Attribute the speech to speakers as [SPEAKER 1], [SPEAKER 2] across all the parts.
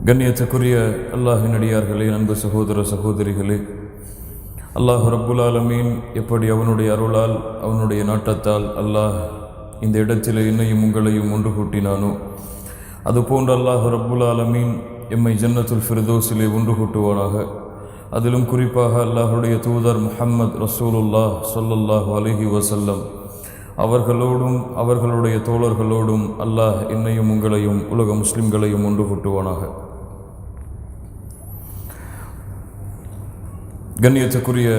[SPEAKER 1] கண்ணியத்துக்குரிய அல்லாஹின் அடியார்களே, அன்பு சகோதர சகோதரிகளே, அல்லாஹ் ரப்புல் ஆலமீன் எப்படி அவனுடைய அருளால் அவனுடைய நாட்டத்தால் அல்லாஹ் இந்த இடத்தில் என்னையும் உங்களையும் ஒன்று கூட்டினானோ, அதுபோன்று அல்லாஹ் ரப்புல் ஆலமீன் எம்மை ஜன்னத்துல் ஃபிர்தௌஸிலே ஒன்று கூட்டுவானாக. அதிலும் குறிப்பாக அல்லாஹுடைய தூதர் முஹம்மது ரசூலுல்லாஹ் ஸல்லல்லாஹு அலைஹி வஸல்லம் அவர்களோடும் அவர்களுடைய தோழர்களோடும் அல்லாஹ் என்னையும் உங்களையும் உலக முஸ்லிம்களையும் ஒன்று கூட்டுவானாக. கண்ணியத்துக்குரிய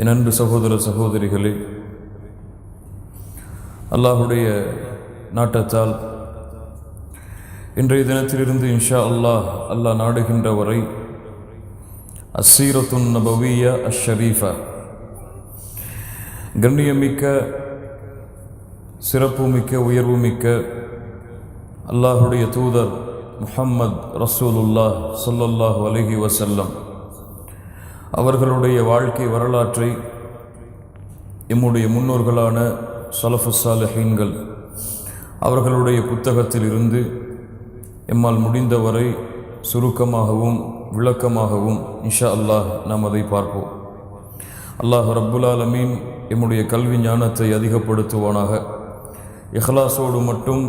[SPEAKER 1] என் அன்பு சகோதர சகோதரிகளே, அல்லாஹுடைய நாட்டத்தால் இன்றைய தினத்திலிருந்து இன்ஷா அல்லாஹ் நாடுகின்ற வரை அஸ்ஸீரத்துன் நபவிய்யா அஷ்ஷரீஃபா, கண்ணியமிக்க சிறப்புமிக்க உயர்வுமிக்க அல்லாஹுடைய தூதர் முஹம்மது ரசூலுல்லாஹ் ஸல்லல்லாஹு அலைஹி வஸல்லம் அவர்களுடைய வாழ்க்கை வரலாற்றை எம்முடைய முன்னோர்களான ஸலஃபுஸ் ஸாலிஹீன்கள் அவர்களுடைய புத்தகத்தில் இருந்து எம்மால் முடிந்தவரை சுருக்கமாகவும் விளக்கமாகவும் இன்ஷா அல்லாஹ் நாம் அதை பார்ப்போம். அல்லாஹ் ரப்புல் ஆலமீன் எம்முடைய கல்வி ஞானத்தை அதிகப்படுத்துவானாக. இஹ்லாஸோடு மட்டும்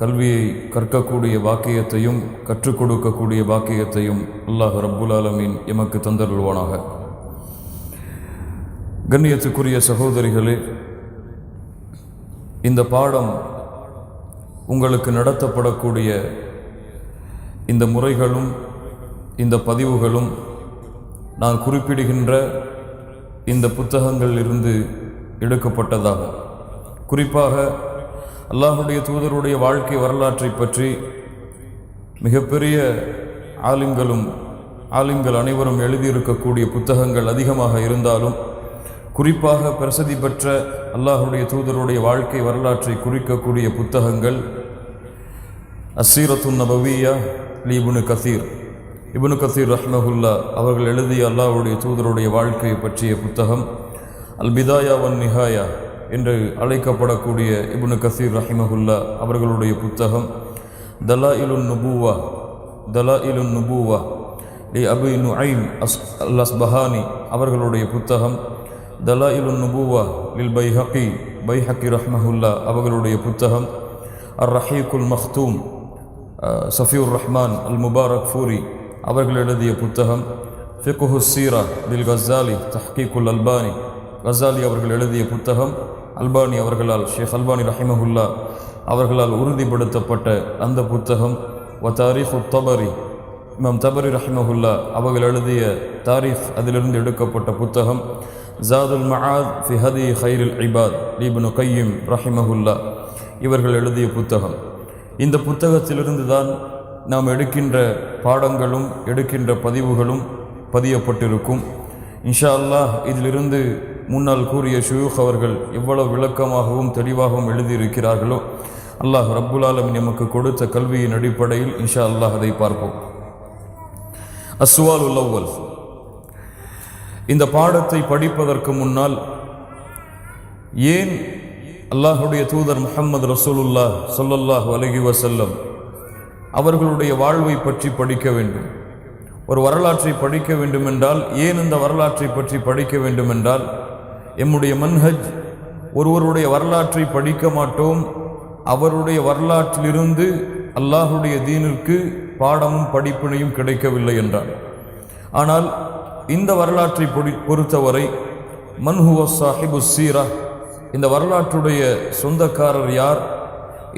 [SPEAKER 1] கல்வியை கற்கக்கூடிய பாக்கியத்தையும் கற்றுக் கொடுக்கக்கூடிய பாக்கியத்தையும் அல்லாஹ் ரப்புல் ஆலமீன் எமக்கு தந்தருள்வானாக. கண்ணியத்துக்குரிய சகோதரிகளே, இந்த பாடம் உங்களுக்கு நடத்தப்படக்கூடிய இந்த முறைகளும் இந்த பதிவுகளும் நான் குறிப்பிடுகின்ற இந்த புத்தகங்களில் இருந்து எடுக்கப்பட்டதாகும். குறிப்பாக அல்லாஹுடைய தூதருடைய வாழ்க்கை வரலாற்றை பற்றி மிகப்பெரிய ஆலிம்கள் அனைவரும் எழுதியிருக்கக்கூடிய புத்தகங்கள் அதிகமாக இருந்தாலும், குறிப்பாக பிரசித்தி பெற்ற அல்லாஹுடைய தூதருடைய வாழ்க்கை வரலாற்றை குறிக்கக்கூடிய புத்தகங்கள் அஸ்ஸீரத்துன் நபவிய்யா இப்னு கசீர் ரஹ்மஹுல்லா அவர்கள் எழுதிய அல்லாஹ்வுடைய தூதருடைய வாழ்க்கையை பற்றிய புத்தகம், அல் பிதாயா வன் நிஹாயா என்று அழைக்கப்படக்கூடிய இப்னு கசீர் ரஹிமஹுல்லா அவர்களுடைய புத்தகம், தலாயிலுன் நுபுவா லி அபி நுஐம் அல் அஸ்பஹானி அவர்களுடைய புத்தகம், தலாயிலுன் நுபுவா லில் பைஹக்கி ரஹ்மஹுல்லா அவர்களுடைய புத்தகம், அர் ரஹீக்குல் மக்தூம் சஃபியுர் ரஹ்மான் அல் முபாரக் ஃபூரி அவர்கள் எழுதிய புத்தகம், ஃபிக்ஹுஸ் சீரா லில் கஸாலி தஹ்கீக்குல் அல்பானி கஸாலி அவர்கள் எழுதிய புத்தகம், அல்பானி அவர்களால் ஷேக் அல்பானி ரஹிமஹுல்லா அவர்களால் உறுதிப்படுத்தப்பட்ட அந்த புத்தகம், வ தாரீஃபு தபரி இமாம் தபரி ரஹிமஹுல்லா அவர்கள் எழுதிய தாரீஃப் அதிலிருந்து எடுக்கப்பட்ட புத்தகம், ஜாதுல் மஆத் ஃபி ஹதி கைரில் இபாத் இப்னு கையிம் ரஹிமஹுல்லா இவர்கள் எழுதிய புத்தகம். இந்த புத்தகத்திலிருந்து தான் நாம் எடுக்கின்ற பாடங்களும் எடுக்கின்ற பதிவுகளும் பதியப்பட்டிருக்கும். இன்ஷா அல்லாஹ் இதிலிருந்து முன்னால் கூறிய ஷுயூக் அவர்கள் எவ்வளவு விளக்கமாகவும் தெளிவாகவும் எழுதியிருக்கிறார்களோ, அல்லாஹ் ரப்புல் ஆலமீன் நமக்கு கொடுத்த கல்வியின் அடிப்படையில் இன்ஷா அல்லாஹ் அதை பார்ப்போம். அஸ்ஸுவாலுல் அவ்வல், இந்த பாடத்தை படிப்பதற்கு முன்னால் ஏன் அல்லாஹுடைய தூதர் முஹம்மது ரசூலுல்லாஹ் ஸல்லல்லாஹு அலைஹி வஸல்லம் அவர்களுடைய வாழ்வை பற்றி படிக்க வேண்டும்? ஒரு வரலாற்றை படிக்க வேண்டுமென்றால் ஏன் இந்த வரலாற்றை பற்றி படிக்க வேண்டுமென்றால், எம்முடைய மன்ஹஜ் ஒருவருடைய வரலாற்றை படிக்க மாட்டோம், அவருடைய வரலாற்றிலிருந்து அல்லாஹுடைய தீனிற்கு பாடமும் படிப்பினையும் கிடைக்கவில்லை என்றார். ஆனால் இந்த வரலாற்றை பொறுத்தவரை மன்ஹுவ சாஹிபு சீரா, இந்த வரலாற்றுடைய சொந்தக்காரர் யார்?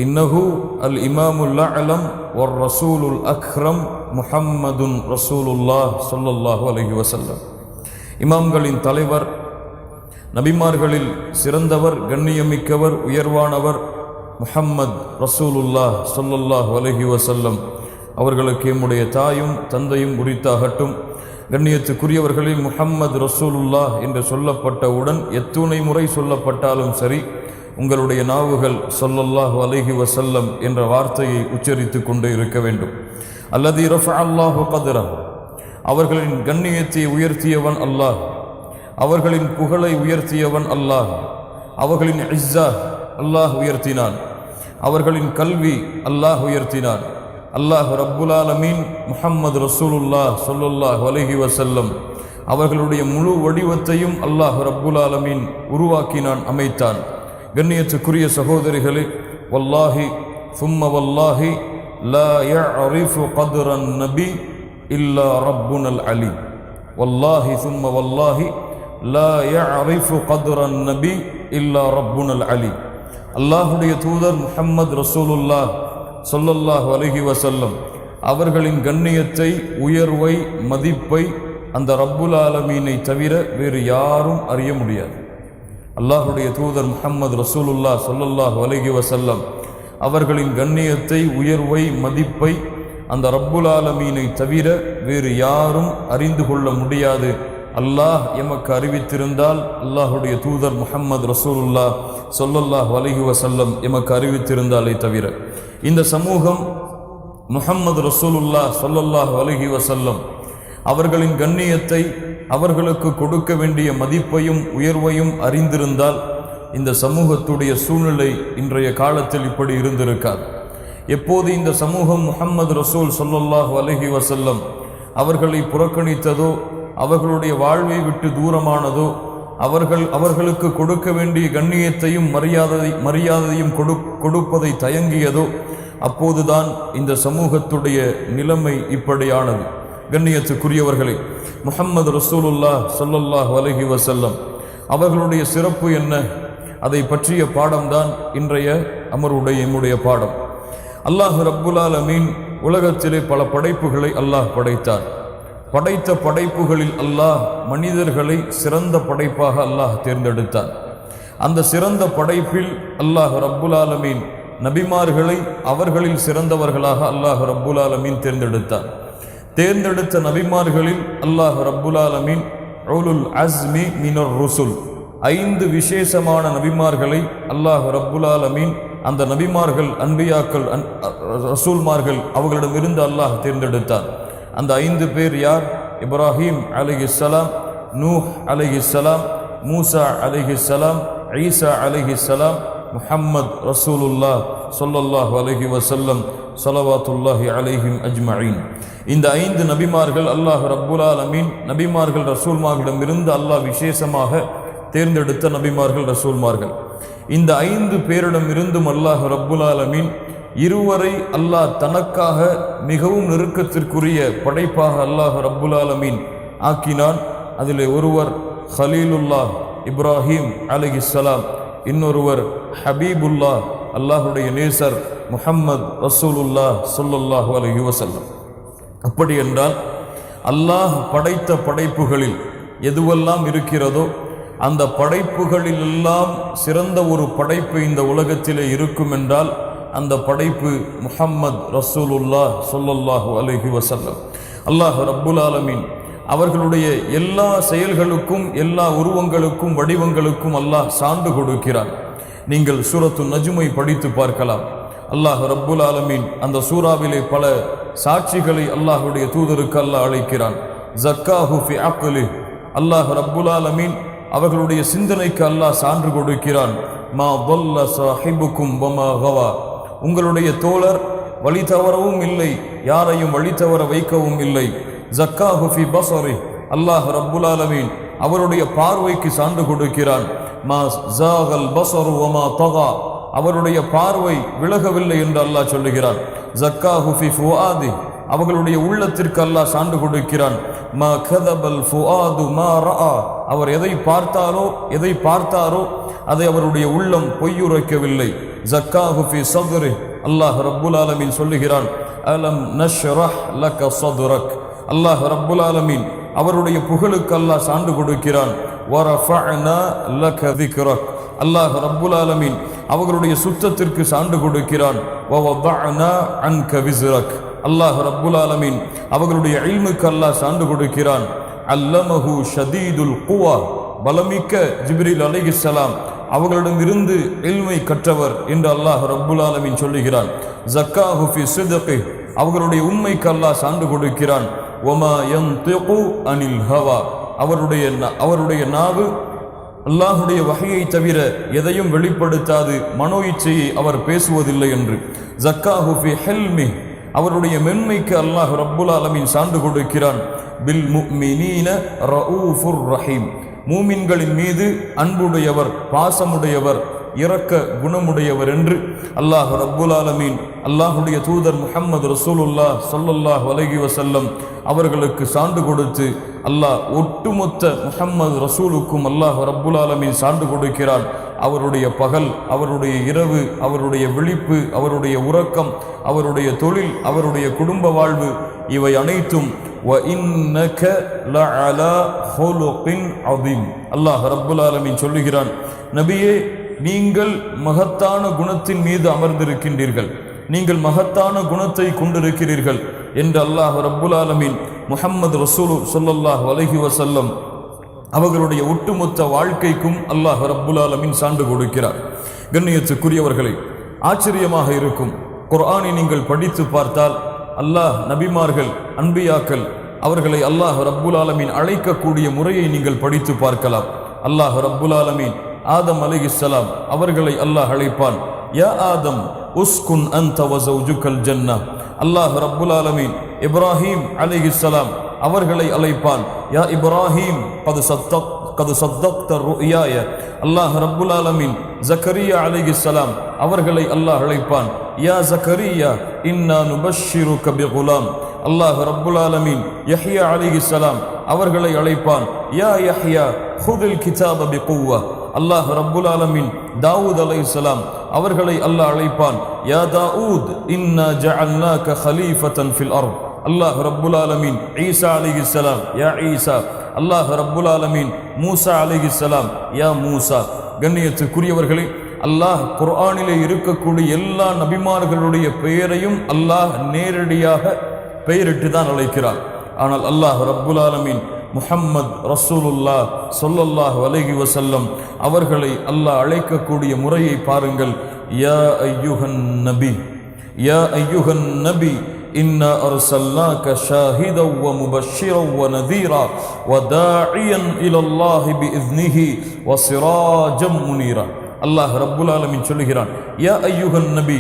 [SPEAKER 1] இன்னஹு அல் இமாமுல் அலம் வர் ரசூலுல் அக்ரம் முஹம்மதுன் ரசூலுல்லாஹ் ஸல்லல்லாஹு அலைஹி வஸல்லம், இமாம்களின் தலைவர், நபிமார்களில் சிறந்தவர், கண்ணியமிக்கவர், உயர்வானவர் முஹம்மது ரசூலுல்லாஹ் ஸல்லல்லாஹு அலைஹி வஸல்லம் அவர்களுக்கு எம்முடைய தாயும் தந்தையும் உரித்தாகட்டும். கண்ணியத்துக்குரியவர்களில் முஹம்மது ரசூலுல்லாஹ் என்று சொல்லப்பட்டவுடன் எத்துணை முறை சொல்லப்பட்டாலும் சரி, உங்களுடைய நாவுகள் ஸல்லல்லாஹு அலைஹி வஸல்லம் என்ற வார்த்தையை உச்சரித்து கொண்டே இருக்க வேண்டும். அல்லதி ரஃபஅ அல்லாஹு கத்ரஹு, அவர்களின் கண்ணியத்தை உயர்த்தியவன் அல்லாஹ், அவர்களின் புகழை உயர்த்தியவன் அல்லாஹ், அவர்களின் இஸ்ஸா அல்லாஹ் உயர்த்தினான், அவர்களின் கல்வி அல்லாஹ் உயர்த்தினான். அல்லாஹ் ரப்புல் ஆலமீன் முஹம்மது ரசூலுல்லாஹ் ஸல்லல்லாஹு அலைஹி வஸல்லம் அவர்களுடைய முழு வடிவத்தையும் அல்லாஹ் ரப்புல் ஆலமீன் உருவாக்கினான், அமைத்தான். கண்ணியத்துக்குரிய சகோதரிகளே, வல்லாஹி சும்ம வல்லாஹி லா யஅரிஃபு கத்ரன் நபி இல்லா ரப்புனல் அலி. வல்லாஹி சும்ம வல்லாஹி லா யஅரிஃபு கத்ரன் நபி இல்லா ரப்புனல் அலி. அல்லாஹுடைய தூதர் முஹம்மது ரசூலுல்லாஹ் ஸல்லல்லாஹு அலைஹி வஸல்லம் அவர்களின் கண்ணியத்தை, உயர்வை, மதிப்பை அந்த ரப்புல் ஆலமீனை தவிர வேறு யாரும் அறிய முடியாது. அல்லாஹுடைய தூதர் முஹம்மது ரசூலுல்லாஹ் ஸல்லல்லாஹு அலைஹி வஸல்லம் அவர்களின் கண்ணியத்தை, உயர்வை, மதிப்பை அந்த ரப்புல் ஆலமீனை தவிர வேறு யாரும் அறிந்து கொள்ள முடியாது. அல்லாஹ் எமக்கு அறிவித்திருந்தால், அல்லாஹுடைய தூதர் முஹம்மது ரசூலுல்லாஹ் ஸல்லல்லாஹு அலைஹி வஸல்லம் எமக்கு அறிவித்திருந்தாலே தவிர இந்த சமூகம் முஹம்மது ரசூலுல்லாஹ் ஸல்லல்லாஹு அலைஹி வஸல்லம் அவர்களின் கண்ணியத்தை, அவர்களுக்கு கொடுக்க வேண்டிய மதிப்பையும் உயர்வையும் அறிந்திருந்தால் இந்த சமூகத்துடைய சூழ்நிலை இன்றைய காலத்தில் இப்படி இருந்திருக்காது. எப்போது இந்த சமூகம் முஹம்மது ரசூல் ஸல்லல்லாஹு அலைஹி வஸல்லம் அவர்களை புறக்கணித்ததோ, அவர்களுடைய வாழ்வை விட்டு தூரமானதோ, அவர்களுக்கு கொடுக்க வேண்டிய கண்ணியத்தையும் மரியாதையும் கொடுப்பதை தயங்கியதோ, அப்போதுதான் இந்த சமூகத்துடைய நிலைமை இப்படியானது. கண்ணியத்துக்குரியவர்களே, முஹம்மது ரசூலுல்லாஹ் ஸல்லல்லாஹு அலைஹி வஸல்லம் அவர்களுடைய சிறப்பு என்ன, அதை பற்றிய பாடம்தான் இன்றைய எம்முடைய பாடம். அல்லாஹ் ரப்புல் ஆலமீன் உலகத்திலே பல படைப்புகளை அல்லாஹ் படைத்தார். படைத்த படைப்புகளில் அல்லாஹ் மனிதர்களை சிறந்த படைப்பாக அல்லாஹ் தேர்ந்தெடுத்தார். அந்த சிறந்த படைப்பில் அல்லாஹ் ரப்புல் ஆலமீன் நபிமார்களை அவர்களில் சிறந்தவர்களாக அல்லாஹ் ரப்புல் ஆலமீன் தேர்ந்தெடுத்தார். தேர்ந்தெடுத்த நபிமார்களில் அல்லாஹ் ரப்புல் ஆலமீன் உலுல் அஸ்மி மினர் ருசுல் 5 விசேஷமான நபிமார்களை அல்லாஹ் ரப்புல் ஆலமீன் அந்த நபிமார்கள், அன்பியாக்கள், ரசூல்மார்கள் அவர்களிடமிருந்து அல்லாஹ் தேர்ந்தெடுத்தார். அந்த 5 பேர் யார்? இப்ராஹீம் அலைஹிஸ்ஸலாம், நூஹ் அலைஹிஸ்ஸலாம், மூசா அலைஹிஸ்ஸலாம், ஈசா அலைஹிஸ்ஸலாம், முஹம்மது ரசூலுல்லாஹ் ஸல்லல்லாஹு அலைஹி வஸல்லம் ஸலவாத்துல்லாஹி அலைஹிம் அஜ்மஈன். இந்த 5 நபிமார்கள் அல்லாஹ் ரப்புல் ஆலமீன் நபிமார்கள், ரசூல்மார்களிடமிருந்து அல்லாஹ் விசேஷமாக தேர்ந்தெடுத்த நபிமார்கள், ரசூல்மார்கள். இந்த 5 பேரிடமிருந்தும் அல்லாஹ் ரப்புல் ஆலமீன் இருவரை அல்லாஹ் தனக்காக மிகவும் நெருக்கத்திற்குரிய படைப்பாக அல்லாஹ் ரப்புல் ஆலமீன் ஆக்கினான். அதிலே ஒருவர் ஹலீலுல்லாஹ் இப்ராஹீம் அலைஹிஸ்ஸலாம், இன்னொருவர் ஹபீபுல்லாஹ் அல்லாஹுடைய நேசர் முஹம்மது ரசூலுல்லாஹ் ஸல்லல்லாஹு அலைஹி வஸல்லம். அப்படி என்றால் அல்லாஹ் படைத்த படைப்புகளில் எதுவெல்லாம் இருக்கிறதோ அந்த படைப்புகளிலெல்லாம் சிறந்த ஒரு படைப்பு இந்த உலகத்திலே இருக்கும் என்றால் அந்த படைப்பு முஹம்மது ரசூலுல்லாஹ் ஸல்லல்லாஹு அலைஹி வஸல்லம். அல்லாஹ் ரப்புல் ஆலமீன் அவர்களுடைய எல்லா செயல்களுக்கும், எல்லா உருவங்களுக்கும், வடிவங்களுக்கும் அல்லாஹ் சான்று கொடுக்கிறான். நீங்கள் சூரத்து நஜ்மை படித்து பார்க்கலாம். அல்லாஹ் ரப்புல் ஆலமீன் அந்த சூறாவிலே பல சாட்சிகளை அல்லாஹுடைய தூதருக்கு அல்லாஹ் அழைக்கிறான். ஜக்காஹு ஃபி அக்லி, அல்லாஹ் ரப்புல் ஆலமீன் அவர்களுடைய சிந்தனைக்கு அல்லாஹ் சான்று கொடுக்கிறான். மா ضل صاحبكم وما غوى, உங்களுடைய தோழர் வழி தவறவும் இல்லை, யாரையும் வழி தவற வைக்கவும் இல்லை. ஜக்காஹு ஃபி பஸரி, அல்லாஹ் ரப்புல் ஆலமீன் அவருடைய பார்வைக்கு சான்று கொடுக்கிறான். மா ஜாகல் பஸரு வமா தகா, அவருடைய பார்வை விலகவில்லை என்று அல்லாஹ் சொல்லுகிறான். ஜக்காஹு ஃபி ஃபுஆதி, அவர்களுடைய உள்ளத்திற்கு அல்லாஹ் சான்று கொடுக்கிறான். மா கதபல் ஃபுஆது மா ரஆ, அவர் எதை பார்த்தாரோ அதை அவருடைய உள்ளம் பொய்யுரைக்கவில்லை. ஜக்காஹு ஃபி ஸத்ரி, அல்லாஹ் ரப்புல் ஆலமீன் சொல்லுகிறான். அலம் நஷ்ரஹ் லக ஸத்ரக், அல்லாஹ் ரப்புல் ஆலமீன் அவருடைய புகழுக்கு அல்லாஹ் சான்று கொடுக்கிறான். வரஃபஅனா லக திக்ரக், அல்லாஹ் ரப்புல் ஆலமீன் அவர்களுடைய சுத்தத்திற்கு சான்று கொடுக்கிறான். வவதஅனா அன்க விஸ்ரக், அல்லாஹ் ரப்புல் ஆலமீன் அவர்களுடைய இல்முக்கு அல்லாஹ் சான்று கொடுக்கிறான். அல்லமஹு ஷதீதுல் குவா, பலமிக்க ஜிப்ரீல் அலைஹிஸ்ஸலாம் அவர்களிடமிருந்து இல்மை கற்றவர் என்று அல்லாஹ் ரப்புல் ஆலமீன் சொல்லுகிறான். ஜக்காஹு ஃபி சித்கி, அவர்களுடைய உண்மைக்கு அல்லாஹ் சான்று கொடுக்கிறான். வமா யன்திகு அனில் ஹவா, அவருடைய நாவு அல்லாஹுடைய வஹையை தவிர எதையும் வெளிப்படுத்தாது, மனோ இச்சையை அவர் பேசுவதில்லை என்று. ஜக்காஹு ஃபி ஹில்மி, அவருடைய மென்மைக்கு அல்லாஹ் ரப்புல் ஆலமீன் சான்று கொடுக்கிறான். பில் முஃமினீன ரഊஃபுர் ரஹீம், மூமின்களின் மீது அன்புடையவர், பாசமுடையவர், இரக்க குணமுடையவர் என்று அல்லாஹ் ரப்புல் ஆலமீன் அல்லாஹுடைய தூதர் முஹம்மது ரசூலுல்லாஹ் ஸல்லல்லாஹு அலைஹி வஸல்லம் அவர்களுக்கு சான்று கொடுத்து அல்லாஹ் ஒட்டுமொத்த முஹம்மது ரசூலுக்கும் அல்லாஹ் ரப்புல் ஆலமீன் சான்று கொடுக்கிறான். அவருடைய பகல், அவருடைய இரவு, அவருடைய விழிப்பு, அவருடைய உறக்கம், அவருடைய தொழில், அவருடைய குடும்ப வாழ்வு, இவை அனைத்தும் وَإِنَّكَ لَعَلَى خُلُقٍ عَظِيمٍ அல்லாஹ் ரப்புல் ஆலமீன் சொல்லுகிறான், நபியே நீங்கள் மகத்தான குணத்தின் மீது அமர்ந்திருக்கின்றீர்கள், நீங்கள் மகத்தான குணத்தை கொண்டிருக்கிறீர்கள் என்று அல்லாஹ் ரப்புல் ஆலமீன் முஹம்மது ரசூல் ஸல்லல்லாஹு அலைஹி வஸல்லம் அவர்களுடைய ஒட்டுமொத்த வாழ்க்கைக்கும் அல்லாஹ் ரப்புல் ஆலமீன் சான்று கொடுக்கிறார். கண்ணியத்துக்குரியவர்களே, ஆச்சரியமாக இருக்கும், குர்ஆனை நீங்கள் படித்து பார்த்தால் அல்லாஹ் நபிமார்கள், அன்பியாக்கள் அவர்களை அல்லாஹ் ரப்புல் ஆலமீன் அழைக்கக்கூடிய முறையை நீங்கள் படித்து பார்க்கலாம். அல்லாஹ் ரப்புல் ஆலமீன் ஆதம் அலைஹிஸ்ஸலாம் அவர்களை அல்லாஹ் அழைப்பான், யா ஆதம் உஸ்குன் அன்த வ ஸௌஜுகல் ஜன்னah. அல்லாஹ் ரப்புல் ஆலமீன் இப்ராஹீம் அலைஹிஸ்ஸலாம் அவர்களை அழைப்பான், யா இப்ராஹீம் கது சத்தக்த ருயாய. அல்லாஹ் ரப்புல் ஆலமீன் ஜக்கரியா அலைஹிஸ்ஸலாம் அவர்களை அல்லாஹ் அழைப்பான், யா ஜக்கரியா இன்னா நுபஷ்ஷிருக பிகுலாம். அல்லாஹ் ரப்புல் ஆலமீன் யஹ்யா அலைஹிஸ்ஸலாம் அவர்களை அழைப்பான், யா யஹ்யா ஹுதில் கிதாப பிகுவா. அல்லாஹ் ரப்புல் ஆலமீன் தாவூத் அலைஹிஸ்ஸலாம் அவர்களை அல்லாஹ் அழைப்பான், யா தாவூத் இன்னா ஜஅல்நாக கலீஃபத்தன் ஃபில் அர்த். அல்லாஹ் ரப்புல் ஆலமீன் ஈசா அலைஹிஸ்ஸலாம், யா ஈசா. அல்லாஹ் ரப்புல் ஆலமீன் மூசா அலைஹிஸ்ஸலாம், யா மூசா. கண்ணியத்துக்குரியவர்களே, அல்லாஹ் குர்ஆனிலே இருக்கக்கூடிய எல்லா நபிமார்களுடைய பெயரையும் அல்லாஹ் நேரடியாக பெயரிட்டு தான் அழைக்கிறார். ஆனால் அல்லாஹ் ரப்புல் ஆலமீன் முஹம்மது ரசூலுல்லாஹ் ஸல்லல்லாஹு அலைஹி வஸல்லம் அவர்களை அல்லாஹ் அழைக்கக்கூடிய முறையை பாருங்கள். யா அய்யுஹன் நபி, யா அய்யுஹன் நபி இன்னா அர்சல்னாக ஷாஹிதன் வ முபஷ்ஷிரன் வ நதீரா வ தாஇயன் இலல்லாஹி பிஇذனிஹி வ சிராஜம் முனீரா. அல்லாஹ் ரப்புல் ஆலமீன் சொல்லுகிறான், யா அய்யுஹன் நபி,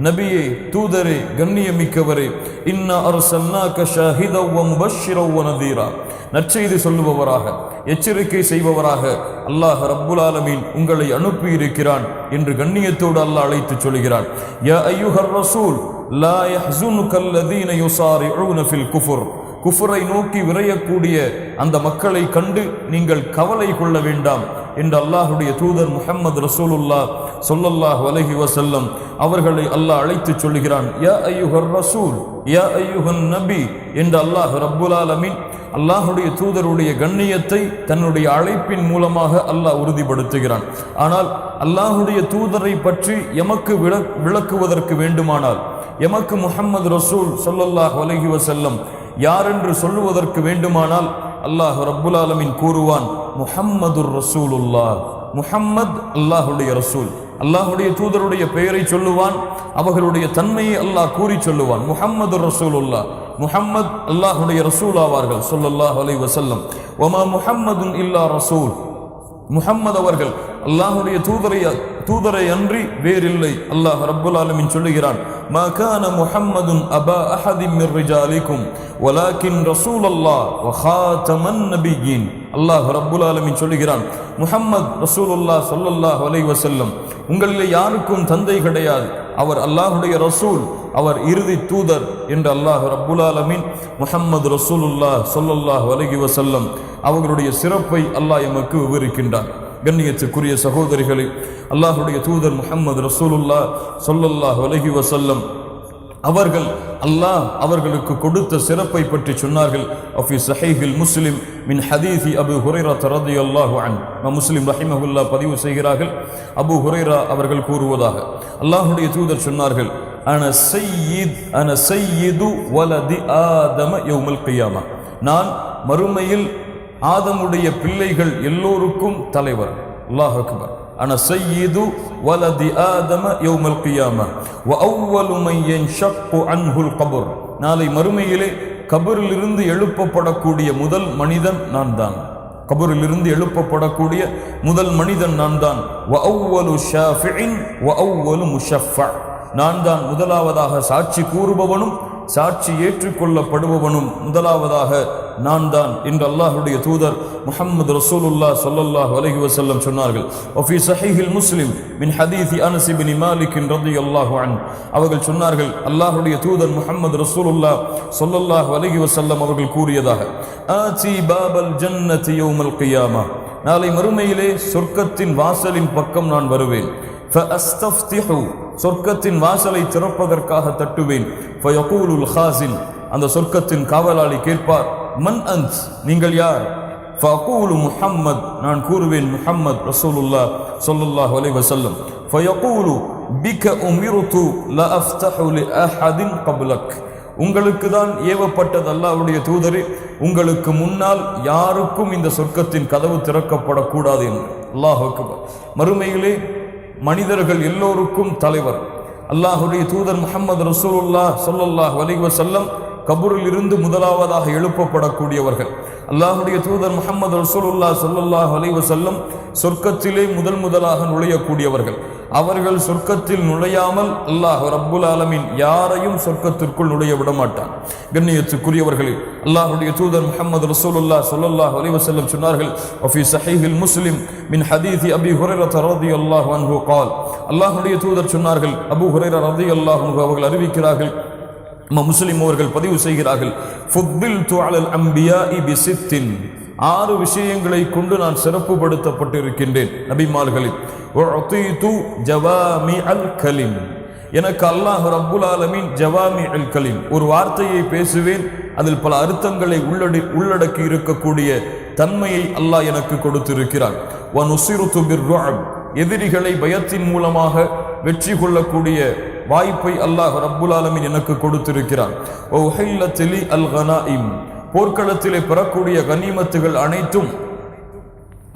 [SPEAKER 1] நபியே, தூதரே, கண்ணியமிக்கவரே, இன்னா அர்சல்னாக ஷாஹிதன் வ முபஷ்ஷிரன் வ நதீரா, நற்செய்தி சொல்லுபவராக, எச்சரிக்கை செய்பவராக அல்லாஹ் ரப்புல் ஆலமீன் உங்களை அனுப்பி இருக்கிறான் என்று கண்ணியத்தோடு அல்லாஹ் அழைத்து சொல்கிறான். யா அய்யுஹர் ரசூல் லா யஹ்ஸுனுக அல்லதீன யுஸாரிஊன ஃபில் குஃப்ர், குஃப்ரை நோக்கி விரையக்கூடிய அந்த மக்களை கண்டு நீங்கள் கவலை கொள்ள வேண்டாம் என்று அல்லாஹுடைய தூதர் முஹம்மது ரசூலுல்லாஹ் ஸல்லல்லாஹு அலைஹி வஸல்லம் அவர்களை அல்லாஹ் அழைத்து சொல்கிறான். யா அய்யுஹர் ரசூல், யா அய்யுஹன் நபி என்று அல்லாஹ் ரப்புல் ஆலமீன் அல்லாஹுடைய தூதருடைய கண்ணியத்தை தன்னுடைய அழைப்பின் மூலமாக அல்லாஹ் உறுதிப்படுத்துகிறான். ஆனால் அல்லாஹுடைய தூதரை பற்றி எமக்கு விளக்குவதற்கு வேண்டுமானால், எமக்கு முஹம்மது ரசூல் ஸல்லல்லாஹு அலைஹி வஸல்லம் யார் என்று சொல்லுவதற்கு வேண்டுமானால் அல்லாஹ் ரப்புல் ஆலமீன் கூறுவான், முஹம்மதுர் ரசூலுல்லாஹ். முஹம்மத் அல்லாஹுடைய ரசூல், அல்லாஹுடைய தூதருடைய பெயரை சொல்லுவான், அவர்களுடைய தன்மையை அல்லாஹ் கூறி சொல்லுவான். முஹம்மதுர் ரசூலுல்லாஹ், முஹம்மத் அல்லாஹுடைய ரசூல் ஆவார்கள் ஸல்லல்லாஹு அலைஹி வஸல்லம். வமா முஹம்மதுன் இல்லா ரசூல், முஹம்மது அவர்கள் அல்லாஹுடைய தூதரை அன்றி வேறில்லை. அல்லாஹ் ரப்புல் ஆலமீன் சொல்லுகிறான், மா கான முஹம்மதுன் அபா அஹதின் மிர் ரிஜாலிக்கும் வலாக்கின் ரசூலல்லாஹ் வ காதமன் நபியீன். அல்லாஹ் ரப்புல் ஆலமீன் சொல்லுகிறான், முஹம்மது ரசூலுல்லாஹ் ஸல்லல்லாஹு அலைஹி வஸல்லம் உங்களிலே யாருக்கும் தந்தை கிடையாது, அவர் அல்லாஹுடைய ரசூல், அவர் இறுதி தூதர் என்று அல்லாஹ் ரப்புல் ஆலமீன் முஹம்மது ரசூலுல்லாஹ் ஸல்லல்லாஹு அலைஹி வஸல்லம் அவர்களுடைய சிறப்பை அல்லாஹ் எமக்கு விவரிக்கின்றான். கண்ணியத்துக்குரிய சகோதரிகளே, அல்லாஹுடைய தூதர் முஹம்மது ரசூலுல்லாஹ் ஸல்லல்லாஹு அலைஹி வஸல்லம் அவர்கள் அல்லாஹ் அவர்களுக்கு கொடுத்த சிறப்பை பற்றி சொன்னார்கள். ஃபி ஸஹீஹில் முஸ்லிம் மின் ஹதீஸி அபூ ஹுரைரா ரலியல்லாஹு அன்ஹு, முஸ்லிம் ரஹிமஹுல்லாஹ் பதிவு செய்கிறார்கள். அபூ ஹுரைரா அவர்கள் கூறுவதாக, அல்லாஹுடைய தூதர் சொன்னார்கள், அன சய்யிது வலதி ஆதம யௌமல் கியாமா, நான் மறுமையில் ஆதமுடைய பிள்ளைகள் எல்லோருக்கும் தலைவர். அல்லாஹ் அக்பர். அன சய்யிது வலதி ஆதம யௌமல் கியாமா வ அவ்வலு மன் யன்ஷக்கு அன்ஹுல் கபர், நாளை மறுமையிலே கபரிலிருந்து எழுப்பப்படக்கூடிய முதல் மனிதன் நான் தான். கபரிலிருந்து எழுப்பப்படக்கூடிய முதல் மனிதன் நான் தான். வ அவ்வலு ஷாஃபிஇன் வ அவ்வலு முஷஃபா, நான் தான் முதலாவதாக சாட்சி கூறுபவனும் சாட்சி ஏற்றுக்கொள்ளப்படுபவனும் முதலாவதாக நான் தான் என்று அல்லாஹ்வுடைய தூதர் முஹம்மது ரசூலுல்லாஹ் ஸல்லல்லாஹு அலைஹி வஸல்லம் சொன்னார்கள். வஃபி ஸஹீஹில் முஸ்லிம் மின் ஹதீஸ் அனஸ் இப்னு மாலிக் ரலியல்லாஹு அன்ஹு அவர்கள் சொன்னார்கள், அல்லாஹ்வுடைய தூதர் முஹம்மது ரசூலுல்லாஹ் ஸல்லல்லாஹு அலைஹி வஸல்லம் அவர்கள் கூறியதாக, ஆதி பாபல் ஜன்னதி யௌமல் கியாமா, நாளை மறுமையிலே சொர்க்கத்தின் வாசலின் பக்கம் நான் வருவேன். ஃபஅஸ்தஃப்திஹு, சொர்க்கத்தின் வாசலை திறப்பதற்காக தட்டுவேன். ஃபயகூலுல் ஹாஸின், அந்த சொர்க்கத்தின் காவலாளி கேட்பார், மன் அன்த், நீங்கள் யார்? ஃபஅகூலு முஹம்மத், நான் கூறுவேன் முஹம்மத் ரசூலுல்லாஹ் ஸல்லல்லாஹு அலைஹி வஸல்லம். ஃபயகூலு பிக உமிர்து லா அஃப்தஹு லி அஹதின் கப்லக், உங்களுக்கு தான் ஏவப்பட்டது அல்லாஹ்வுடைய தூதரே, உங்களுக்கு முன்னால் யாருக்கும் இந்த சொர்க்கத்தின் கதவு திறக்கப்படக்கூடாது என்று. அல்லாஹ் அக்பர். மறுமையிலே மனிதர்கள் எல்லோருக்கும் தலைவர் அல்லாஹ்வுடைய தூதர் முஹம்மது ரசூலுல்லாஹ் ஸல்லல்லாஹு அலைஹி வஸல்லம் கபூரில் இருந்து முதலாவதாக எழுப்பப்படக்கூடியவர்கள். அல்லாஹ்வுடைய தூதர் முஹம்மது ரசூலுல்லாஹ் ஸல்லல்லாஹு அலைஹி வஸல்லம் சொர்க்கத்திலே முதலாக நுழையக்கூடியவர்கள். அவர்கள் சொர்க்கத்தில் நுழையாமல் அல்லாஹ் ரப்புல் ஆலமீன் யாரையும் சொர்க்கத்திற்குள் நுழைய விட மாட்டான். கண்ணியத்துக்குரியவர்களே, அல்லாஹ்வுடைய தூதர் முஹம்மது ரசூலுல்லாஹ் ஸல்லல்லாஹு அலைஹி வஸல்லம் சொன்னார்கள், வஃபி ஸஹீஹில் முஸ்லிம் மின் ஹதீஸ் அபீ ஹுரைரா ரலியல்லாஹு அன்ஹு قال, அல்லாஹ்வுடைய தூதர் சொன்னார்கள், அபூ ஹுரைரா ரலியல்லாஹு அன்ஹு அவர்கள் அறிவிக்கிறார்கள், முஸ்லிம் அவர்கள் பதிவு செய்கிறார்கள், ஃபுத்தில்து அலல் அன்பியாஇ பிசித்தின், 6 விஷயங்களை கொண்டு நான் சிறப்புப்படுத்தப்பட்டிருக்கின்றேன் நபிமார்களில். உஅதீது ஜவாமிஅல் கலிம், எனக்கு அல்லாஹ் ரப்புல் ஆலமீன் ஜவாமிஅல் கலிம், ஒரு வார்த்தையை பேசுவேன், அதில் பல அர்த்தங்களை உள்ளடக்கி இருக்கக்கூடிய தன்மையை அல்லாஹ் எனக்கு கொடுத்திருக்கிறான். வனுசிருது பிர்ருஅப், எதிரிகளை பயத்தின் மூலமாக வெற்றி கொள்ளக்கூடிய வாய்ப்பை அல்லாஹ் ரப்புல் ஆலமீன் எனக்கு கொடுத்திருக்கிறான். வஹில்லத் லி அல் கனாயிம், போர்க்களத்திலே பெறக்கூடிய கனிமத்துகள் அனைத்தும்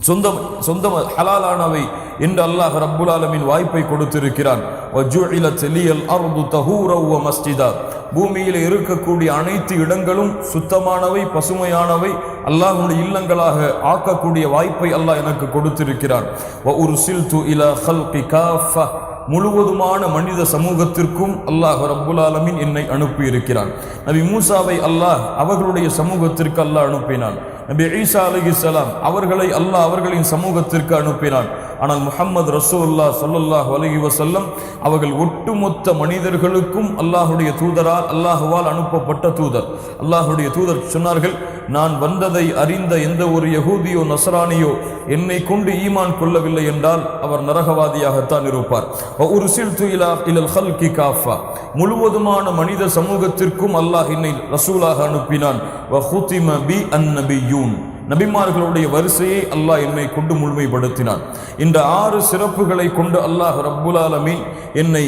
[SPEAKER 1] சொந்தம் ஹலாலானவை என்று அல்லாஹ் ரப்புல் ஆலமீன் வாய்ப்பை கொடுத்திருக்கிறான். வஜுஇலத் லியல் அர்து தஹூரா வ மஸ்ஜிதா, பூமியில் இருக்கக்கூடிய அனைத்து இடங்களும் சுத்தமானவை, பசுமையானவை, அல்லாஹ்வுடைய இல்லங்களாக ஆக்கக்கூடிய வாய்ப்பை அல்லாஹ் எனக்கு கொடுத்திருக்கிறான். வ உர்சில்து இலா ஹல்கி காஃபா, முழுவதுமான மனித சமூகத்திற்கும் அல்லாஹ் ரப்புல் ஆலமீன் என்னை அனுப்பி இருக்கிறான். நபி மூசாவை அல்லாஹ் அவர்களுடைய சமூகத்திற்கு அல்லாஹ் அனுப்பினான். நபி ஈசா அலைஹிஸ்ஸலாம் அவர்களை அல்லாஹ் அவர்களின் சமூகத்திற்கு அனுப்பினான். ஆனால் முஹம்மது ரசூலுல்லாஹ் ஸல்லல்லாஹு அலைஹி வஸல்லம் அவர்கள் ஒட்டுமொத்த மனிதர்களுக்கும் அல்லாஹ்வுடைய தூதரால் அல்லாஹ்வால் அனுப்பப்பட்ட தூதர். அல்லாஹ்வுடைய தூதர் சொன்னார்கள், நான் வந்ததை அறிந்த எந்த ஒரு யகூதியோ நஸ்ரானியோ என்னை கொண்டு ஈமான் கொள்ளவில்லை என்றால் அவர் நரகவாதியாகத்தான் இருப்பார். உர்சில்து இலல் ஹல்கி காஃபா, முழுவதுமான மனித சமூகத்திற்கும் அல்லாஹ் என்னை ரசூலாக அனுப்பினான். வஹுதிம பி அன்னபியூன், நபிமார்களுடைய வரிசையை அல்லாஹ் என்னை கொண்டு முழுமைப்படுத்தினான். இந்த 6 சிறப்புகளை கொண்டு அல்லாஹ் ரப்புல் ஆலமீன் என்னை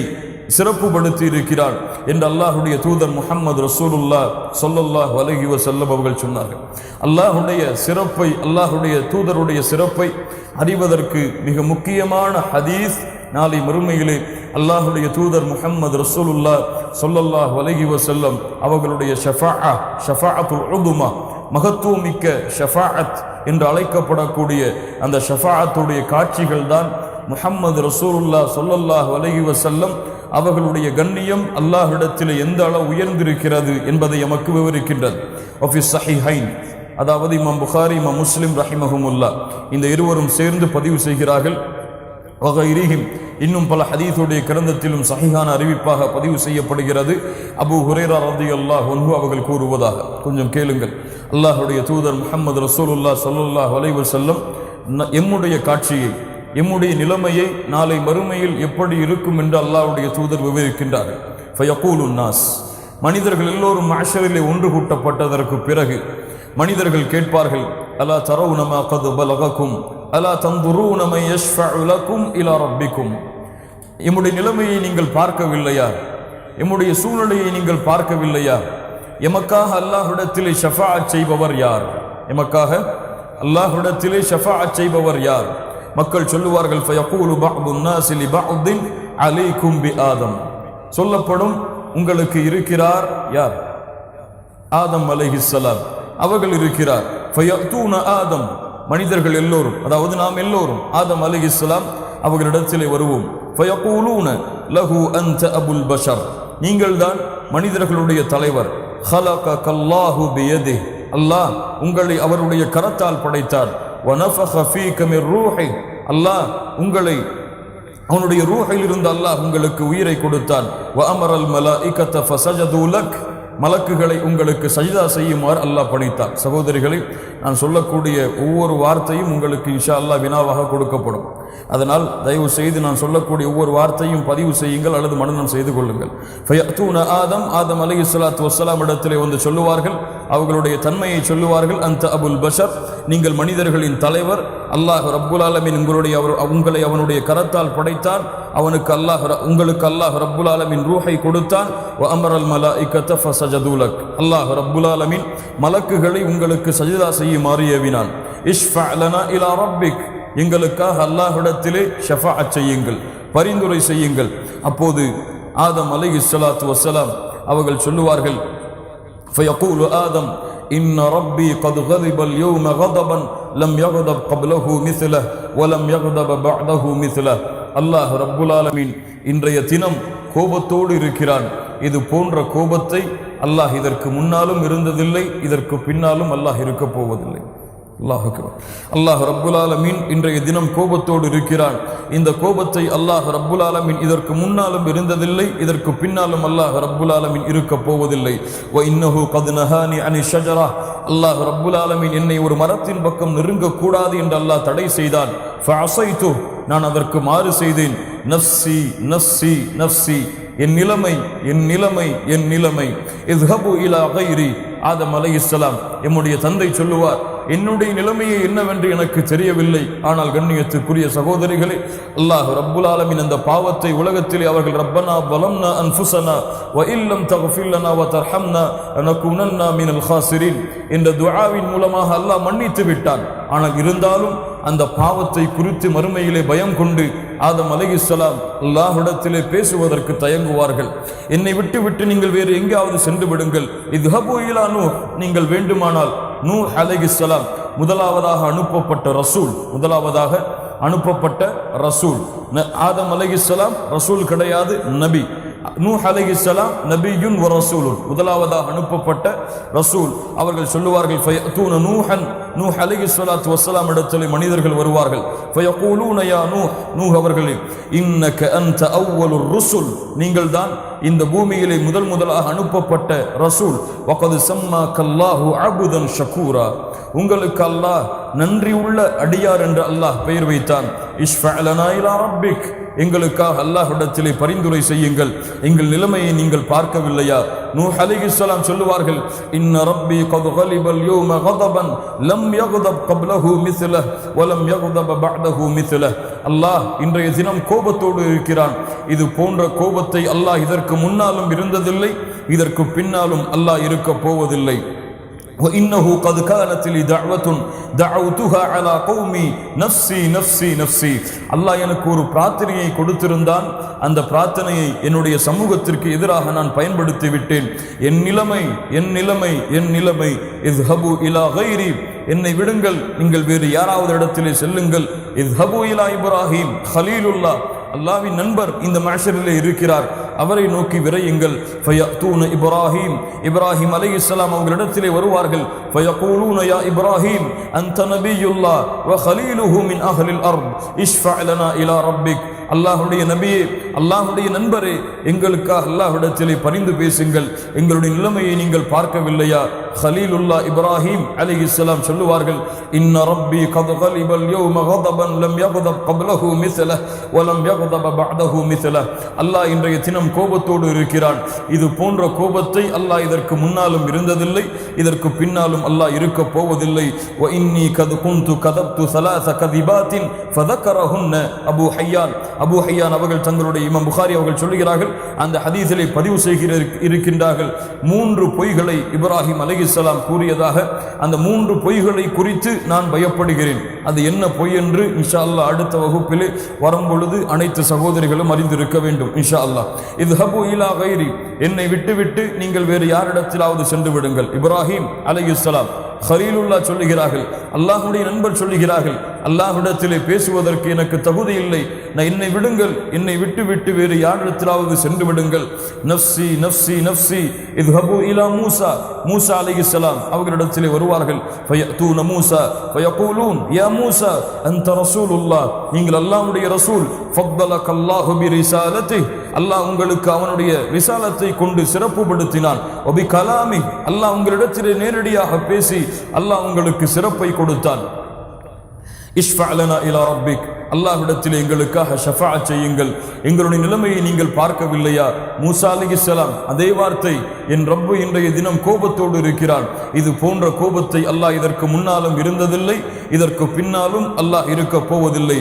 [SPEAKER 1] சிறப்புப்படுத்தி இருக்கிறார் என்று அல்லாஹ்வுடைய தூதர் முஹம்மது ரசூலுல்லாஹ் ஸல்லல்லாஹு அலைஹி வஸல்லம் அவர்கள் சொன்னார்கள். அல்லாஹ்வுடைய சிறப்பை, அல்லாஹ்வுடைய தூதருடைய சிறப்பை அறிவதற்கு மிக முக்கியமான ஹதீஸ் நாளை மறுமையிலே அல்லாஹ்வுடைய தூதர் முஹம்மது ரசூலுல்லாஹ் ஸல்லல்லாஹு அலைஹி வஸல்லம் அவர்களுடைய ஷஃபாஅத்துல் உதுமா, மகத்துவமிக்க ஷஃபாஅத் என்று அழைக்கப்படக்கூடிய அந்த ஷஃபாஅத்துடைய காட்சிகள் தான் முஹம்மது ரசூலுல்லாஹ் ஸல்லல்லாஹு அலைஹி வஸல்லம் அவர்களுடைய கண்ணியம் அல்லாஹ்விடத்தில் எந்த அளவு உயர்ந்திருக்கிறது என்பதை எமக்கு விவரிக்கின்றது. வஃபி ஸஹீஹைன், அதாவது இமாம் புகாரி இமாம் முஸ்லிம் ரஹிமஹுமுல்லாஹ் இந்த இருவரும் சேர்ந்து பதிவு செய்கிறார்கள். வகைரிஹிம், இன்னும் பல ஹதீஸுடைய கிரந்தத்திலும் சஹீஹான அறிவிப்பாக பதிவு செய்யப்படுகிறது. அபூ ஹுரைரா ரலியல்லாஹு அன்ஹு அவர்கள் கூறுவதாக, கொஞ்சம் கேளுங்கள். அல்லாஹ்வுடைய தூதர் முஹம்மது ரசூலுல்லாஹ் ஸல்லல்லாஹு அலைஹி வஸல்லம் எம்முடைய காட்சியை, எம்முடைய நிலைமையை நாளை மறுமையில் எப்படி இருக்கும் என்று அல்லாஹ்வுடைய தூதர் விவரிக்கின்றார்கள். ஃபயகூலுன் நாஸ், மனிதர்கள் எல்லோரும் மஹ்ஷரிலே ஒன்று கூட்டப்பட்டதற்கு பிறகு மனிதர்கள் கேட்பார்கள், அலா தரவுன மா கத் பலகக்கும் அலா தந்துரூன மை யஷ்ஃபஉ லக்கும் இலா ரப்பிக்கும், எம்முடைய நிலைமையை நீங்கள் பார்க்கவில்லையா? எம்முடைய சூழ்நிலையை நீங்கள் பார்க்கவில்லையா? எமக்காக அல்லாஹ்விடத்திலே ஷஃபாஅத் செய்பவர் யார்? எமக்காக அல்லாஹ்விடத்திலே ஷஃபாஅத் செய்பவர் யார்? மக்கள் சொல்லுவார்கள், ஃபயகூலு பஅதுன் நாஸி லி பஅதின் அலைக்கும் பி ஆதம், சொல்லப்படும் உங்களுக்கு இருக்கிறார் யார்? ஆதம் அலைஹிஸ்ஸலாம் அவர்கள் இருக்கிறார். ஃபயஅதூன ஆதம், மனிதர்கள் எல்லோரும், அதாவது நாம் எல்லோரும் ஆதம் அலைஹிஸ்ஸலாம் அவர்களிடத்திலே வருவோம். ஃபயகூலூன லஹு அன்த அபுல் பஷர், நீங்கள் தான் மனிதர்களுடைய தலைவர். ஹலகல்லாஹு பியதிஹி, அல்லாஹ் உங்களை அவருடைய கரத்தால் படைத்தார். வனஃபக ஃபீக மிர் ரூஹி, அல்லாஹ் உங்களை அவனுடைய ரூஹில் இருந்து அல்லாஹ் உங்களுக்கு உயிரை கொடுத்தான். வ அமரல் மலாயிகத ஃபஸஜது லக், மலக்குகளை உங்களுக்கு சஜ்தா செய்யுமாறு அல்லாஹ் பணித்தார். சகோதரிகளை, நான் சொல்லக்கூடிய ஒவ்வொரு வார்த்தையும் உங்களுக்கு இன்ஷா அல்லாஹ் வினாவாக கொடுக்கப்படும். அதனால் தயவு செய்து நான் சொல்லக்கூடிய ஒவ்வொரு வார்த்தையும் பதிவு செய்யுங்கள் அல்லது மனனம் செய்து கொள்ளுங்கள். ஃபயஅத்தூன ஆதம், ஆதம் அலைஹிஸ்ஸலாத்து வஸ்ஸலாம் இடத்திலே வந்து சொல்லுவார்கள், அவர்களுடைய தன்மையை சொல்லுவார்கள். அந்த அபுல் பஷர், நீங்கள் மனிதர்களின் தலைவர். அல்லாஹ் ரப்புல் ஆலமீன் உங்களை அவனுடைய கரத்தால் படைத்தான். உங்களுக்கு அல்லாஹ் ரப்புல் ஆலமீன் ரூஹை கொடுத்தான். வ அமரல் மலாயிகத ஃபஸஜது லக், அல்லாஹ் ரப்புல் ஆலமீன் மலக்குகளை உங்களுக்கு சஜ்தா செய்யுமாறு ஏவினான். இஷ்ஃபா லனா இலா ரப்பிக், எங்களுக்காக அல்லாஹ்விடத்திலே ஷஃபாஅத் செய்யுங்கள், பரிந்துரை செய்யுங்கள். அப்போது ஆதம் அலைஹிஸ்ஸலாத்து வஸ்ஸலாம் அவர்கள் சொல்லுவார்கள், ஃபயகூலு ஆதம் இன்ன ரப்பி கத் கதிபல் யௌம கதபன் லம் யகதப் கப்லஹு மிஸ்லஹ் வ லம் யகதப பஅதஹு மிஸ்லஹ், அல்லாஹ் ரப்புல் ஆலமீன் இன்றைய தினம் கோபத்தோடு இருக்கிறான். இது போன்ற கோபத்தை அல்லாஹ் இதற்கு முன்னாலும் இருந்ததில்லை, இதற்கு பின்னாலும் அல்லாஹ் இருக்க போவதில்லை. அல்லாஹ் அக்பர். அல்லாஹ் ரப்புல் ஆலமீன் இன்றைய தினம் கோபத்தோடு இருக்கிறான். இந்த கோபத்தை அல்லாஹ் ரப்புல் ஆலமீன் இதற்கு முன்னாலும் இருந்ததில்லை, இதற்கு பின்னாலும் அல்லாஹ் ரப்புல் ஆலமீன் இருக்க போவதில்லை. வ இன்னஹு கத் நஹானி அனி ஷஜரா, அல்லாஹ் ரப்புல் ஆலமீன் என்னை ஒரு மரத்தின் பக்கம் நெருங்க கூடாது என்று அல்லாஹ் தடை செய்தான். ஃபஅஸைது, நான் அதற்கு மாறு செய்தேன். நஃப்ஸி நஃப்ஸி நஃப்ஸி, என் நிலைமை என் நிலைமை என் நிலைமை. இஸ்ஹபு இலா கைரி, ஆதம் அலைஹிஸ்ஸலாம் எம்முடைய தந்தை சொல்லுவார், என்னுடைய நிலைமையை என்னவென்று எனக்கு தெரியவில்லை. ஆனால் கண்ணியத்துக்குரிய சகோதரிகளே, அல்லாஹ் ரப்புல் ஆலமீன் அந்த பாவத்தை உலகத்திலே அவர்கள் ரப்பனா வலம்னா அன்ஃபுஸனா வ இல்லம் தக்ஃபிர் லனா வ தர்ஹம்னா லனகுனன்னா மினல் காசிரின் என்ற துஆவின் மூலமாக அல்லாஹ் மன்னித்து விட்டான். ஆனால் இருந்தாலும் அந்த பாவத்தை குறித்து மறுமையிலே பயம் கொண்டு ஆதம் அலைஹிஸ்ஸலாம் அல்லாஹ்விடத்திலே பேசுவதற்கு தயங்குவார்கள். என்னை விட்டு நீங்கள் வேறு எங்காவது சென்று விடுங்கள். இத்ஹபு இலா நூஹ், நீங்கள் வேண்டுமானால் நூஹ் அலைஹிஸ்ஸலாம் முதலாவதாக அனுப்பப்பட்ட ரசூல். ஆதம் அலைஹிஸ்ஸலாம் ரசூல் கிடையாது, நபி. நூஹ் அலைஹிஸ்ஸலாம் நபியுன் வ ரசூலுன், முதலாவதாக அனுப்பப்பட்ட ரசூல். அவர்கள் சொல்லுவார்கள், ஃபயஅத்தூன நூஹன், நூஹ் அலைஹிஸ்ஸலாத்து வஸ்ஸலாம் இடத்திலே மனிதர்கள் வருவார்கள். ஃபயகூலூன யா நூஹ், நூஹ் அவர்களே, இன்னக அன்த அவ்வலுர் ருசுல், நீங்கள் தான் இந்த பூமியிலே முதலாக அனுப்பப்பட்ட ரசூல். வகத் சம்மாக்கல்லாஹு அப்தன் ஷகூரா, உங்களுக்கு அல்லாஹ் நன்றி உள்ள அடியார் என்று அல்லாஹ் பெயர் வைத்தான். இஷ்ஃபா லனா இலா ரப்பிக், எங்களுக்காக அல்லாஹ்விடத்திலே பரிந்துரை செய்யுங்கள், எங்கள் நிலைமையை நீங்கள் பார்க்கவில்லையா? நூஹ் அலைஹிஸ்ஸலாம் சொல்லுவார்கள், இன்ன ரப்பி கத் கலிபல் யௌம கதபன் லம் யகதப் கப்லஹு மிஸ்லஹ் வ லம் யகதப பஅதஹு மிஸ்லஹ், அல்லாஹ் இன்றைய தினம் கோபத்தோடு இருக்கிறான். இது போன்ற கோபத்தை அல்லாஹ் இதற்கு முன்னாலும் இருந்ததில்லை, இதற்கு பின்னாலும் அல்லாஹ் இருக்க போவதில்லை. وإنه قد كانت لي دعوة دعوتها على قومي نفسي نفسي نفسي, அல்லாஹ் எனக்கு ஒரு பிரார்த்தனையை கொடுத்திருந்தான். அந்த பிரார்த்தனையை என்னுடைய சமூகத்திற்கு எதிராக நான் பயன்படுத்தி விட்டேன். என் நிலைமை என் நிலைமை என் நிலைமை. இஸ்ஹபு இலா கைரி, என்னை விடுங்கள், நீங்கள் வேறு யாராவது இடத்திலே செல்லுங்கள். இஸ்ஹபு இலா இப்ராஹிம் ஹலீலுல்லாஹ், அல்லாஹ்வின் நண்பர் இந்த மஹ்ஷரிலே இருக்கிறார், அவரை நோக்கி விரையுங்கள். ஃபயஅத்தூன இப்ராஹிம், இப்ராஹிம் அலைஹிஸ்ஸலாம் அவர்களிடத்திலே வருவார்கள். ஃபயகூலூன யா இப்ராஹிம் அன்த நபியுல்லாஹ் வ கலீலுஹு மின் அஹ்லில் அர்த் இஷ்ஃபா லனா இலா ரப்பிக், அல்லாஹ்வுடைய நபியே, அல்லாஹ்வுடைய நண்பரே, எங்களுக்காக அல்லாஹ்விடத்திலே பரிந்து பேசுங்கள், எங்களுடைய நிலைமையை நீங்கள் பார்க்கவில்லையா? கலீலுல்லாஹ் இப்ராஹிம் அலைஹிஸ்ஸலாம் சொல்லுவார்கள், இன்ன ரப்பி கத் கலிபல் யௌம கதபன் லம் யகதப் கப்லஹு மிஸ்லஹ் வ லம் யகதப பஅதஹு மிஸ்லஹ், அல்லாஹ் இன்றைய தினம் கோபத்தோடு இருக்கிறான். இது போன்ற கோபத்தை அல்லாஹ் இதற்கு முன்னாலும் இருந்ததில்லை, இதற்கு பின்னாலும் அல்லாஹ் இருக்க போவதில்லை. வ இன்னி கத் குன்து கதப்து ஸலாஸ கதிபாத்தின் ஃபதக்கரஹுன்ன அபூ ஹய்யான் அவர்கள் தங்களுடைய இமாம் புகாரி அவர்கள் சொல்லுகிறார்கள், அந்த ஹதீஸிலே பதிவு இருக்கின்றார்கள், 3 பொய்களை இப்ராஹிம் அலைஹிஸ்ஸலாம் கூறியதாக. அந்த 3 பொய்களை குறித்து நான் பயப்படுகிறேன். அது என்ன பொய் என்று இன்ஷா அல்லாஹ் அடுத்த வகுப்பிலே வரும்பொழுது அனைத்து சகோதரிகளும் அறிந்திருக்க வேண்டும் இன்ஷா அல்லாஹ். இத்ஹபு இலா கைரி, என்னை விட்டுவிட்டு நீங்கள் வேறு யாரிடத்திலாவது சென்று விடுங்கள். இப்ராஹிம் அலைஹிஸ்ஸலாம் ஹலீலுல்லா சொல்லுகிறார்கள், அல்லாஹ்வுடைய நண்பர் சொல்லுகிறார்கள், அல்லாஹ்விடத்திலே பேசுவதற்கு எனக்கு தகுதி இல்லை, நான் என்னை விடுங்கள், என்னை விட்டு விட்டு வேறு யாரிடத்திலாவது சென்று விடுங்கள். நஃப்சி நஃப்சி நஃப்சி இத்ஹபு இலா மூசா, மூசா அலைஹிஸ்ஸலாம் அவர்களிடத்திலே வருவார்கள். ஃபயதூன மூசா ஃபயகூலூன் யா மூசா அன்த ரசூலுல்லாஹ், நீங்கள் அல்லாஹ்வுடைய ரசூல். ஃபத்தலகல்லாஹு பிரிசாலத்திஹி, அல்லாஹ் உங்களுக்கு அவனுடைய ரிசாலத்தை கொண்டு சிறப்புப்படுத்தினான். வபி கலாமி, அல்லாஹ் உங்களிடத்திலே நேரடியாக பேசி அல்லாஹ் உங்களுக்கு சிறப்பை கொடுத்தான். இஷ்ஃபா லனா இலா ரப்பிக், அல்லாஹ்விடத்திலே எங்களுக்காக ஷஃபாஅத் செய்யுங்கள், எங்களுடைய நிலைமையை நீங்கள் பார்க்கவில்லையா? மூசா அலைஹிஸ்ஸலாம் அதே வார்த்தை, என் ரப்பு இன்றைய தினம் கோபத்தோடு இருக்கிறான். இது போன்ற கோபத்தை அல்லாஹ் இதற்கு முன்னாலும் இருந்ததில்லை, இதற்கு பின்னாலும் அல்லாஹ் இருக்க போவதில்லை.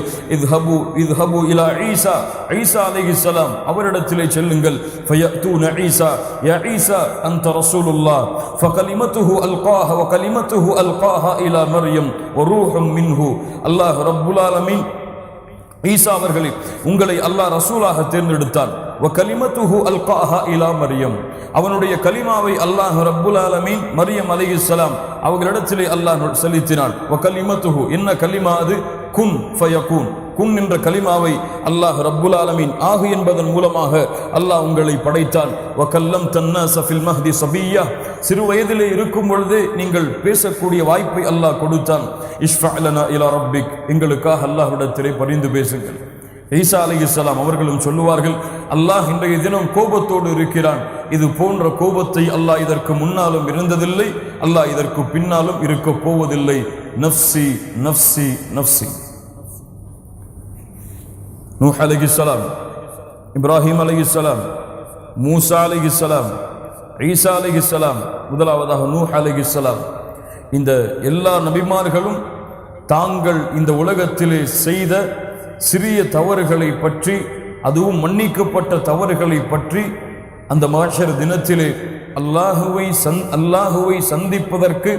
[SPEAKER 1] இத்ஹபு இலா ஈசா, ஈசா அலைஹிஸ்ஸலாம் அவரிடத்திலே செல்லுங்கள். ஃபயதூன ஈசா யா ஈசா அன்த ரசூலுல்லாஹ் ஃபகலிமத்துஹு அல்காஹா வகலிமத்துஹு அல்காஹா இலா மர்யம் வரூஹும் மின்ஹு. அல்லாஹ் ரப்புல் ஆலமீன் ஈசா அவர்களை உங்களை அல்லாஹ் ரசூலாக தேர்ந்தெடுத்தான். வகலிமத்துஹு அல்காஹா இலா மர்யம், அவனுடைய கலிமாவை அல்லாஹ் ரப்புல் ஆலமீன் மரியம் அலைஹிஸ்ஸலாம் அவர்களிடத்திலே அல்லாஹ் செலுத்தினான். வகலிமத்துஹு, என்ன கலிமா அது? குன் ஃபயகூன், குன் என்ற கலிமாவை அல்லாஹ் ரப்புல் ஆலமீன் ஆகு என்பதன் மூலமாக அல்லாஹ் உங்களை படைத்தான். வகல்லம் தன்னாஸ ஃபில் மஹ்தி சபிய்யா, சிறு வயதிலே இருக்கும் பொழுதே நீங்கள் பேசக்கூடிய வாய்ப்பை அல்லாஹ் கொடுத்தான். இஷ்ஃபா லனா இலா ரப்பிக், எங்களுக்காக அல்லாஹ்விடத்திலே பரிந்து பேசுங்கள். ஈசா அலைஹிஸ்ஸலாம் அவர்களும் சொல்லுவார்கள், அல்லாஹ் இன்றைய தினம் கோபத்தோடு இருக்கிறான். இது போன்ற கோபத்தை அல்லாஹ் இதற்கு முன்னாலும் இருந்ததில்லை, அல்லாஹ் இதற்கு பின்னாலும் இருக்க போவதில்லை. நஃப்சி நஃப்சி நஃப்சி. நூஹ் அலைஹிஸ்ஸலாம், இப்ராஹிம் அலைஹிஸ்ஸலாம், மூசா அலைஹிஸ்ஸலாம், ஈசா அலைஹிஸ்ஸலாம், முதலாவதாக நூஹ் அலைஹிஸ்ஸலாம், இந்த எல்லா நபிமார்களும் தாங்கள் இந்த உலகத்திலே செய்த சிறிய தவறுகளை பற்றி, அதுவும் மன்னிக்கப்பட்ட தவறுகளை பற்றி அந்த மஹ்ஷர் தினத்திலே அல்லாஹுவை சந்திப்பதற்கு,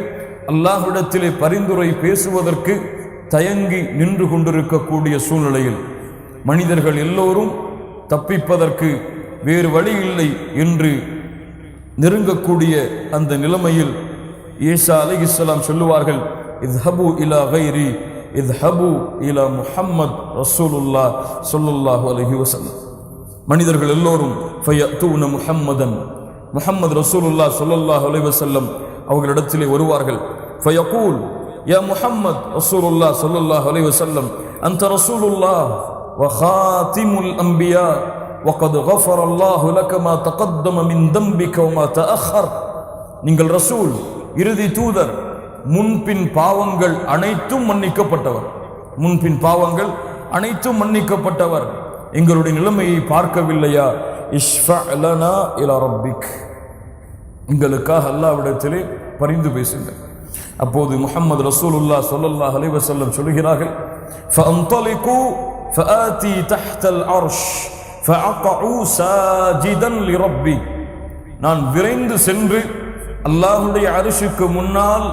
[SPEAKER 1] அல்லாஹ்விடத்திலே பரிந்துரை பேசுவதற்கு தயங்கி நின்று கொண்டிருக்கக்கூடிய சூழ்நிலையில் மனிதர்கள் எல்லோரும் தப்பிப்பதற்கு வேறு வழி இல்லை என்று நெருங்கக்கூடிய அந்த நிலைமையில் ஈசா அலைஹிஸ்ஸலாம் சொல்லுவார்கள், இத்ஹபு இலா கைரி இத்ஹபு இலா முஹம்மத் ரசூலுல்லாஹ் ஸல்லல்லாஹு அலைஹி வஸல்லம். மனிதர்கள் எல்லோரும் ஃபயதூன முஹம்மதன், முஹம்மது ரசூலுல்லாஹ் ஸல்லல்லாஹு அலைஹி வஸல்லம் அவர்களிடத்திலே வருவார்கள். ஃபயகூல் யா முஹம்மத் ரசூலுல்லாஹ் ஸல்லல்லாஹு அலைஹி வஸல்லம் அன்த ரசூலுல்லாஹ் வ காதிமுல் அன்பியா வகத் கஃபரல்லாஹு லக மா தகத்தம மின் தம்பிக வ மா தஅخر, நீங்கள் ரசூல், இறுதி தூதர், முன்பின் பாவங்கள் அனைத்தும் மன்னிக்கப்பட்டவர், முன்பின் பாவங்கள் அனைத்தும் மன்னிக்கப்பட்டவர். எங்களுடைய நிலைமையை பார்க்கவில்லையா? இஷ்ஃபா லனா இலா ரப்பிக், எங்களுக்காக அல்லாஹ்விடத்திலே பரிந்து பேசுங்கள். அப்போது முஹம்மது ரசூலுல்லாஹ் ஸல்லல்லாஹு அலைஹி வஸல்லம் சொல்கிறார்கள், ஃபஅன்தலிகு ஃபஆதி தஹ்தல் அர்ஷ் ஃபஅகஉ சாஜிதன் லிரப்பி, நான் விரைந்து சென்று அல்லாஹ்வுடைய அர்ஷுக்கு முன்னால்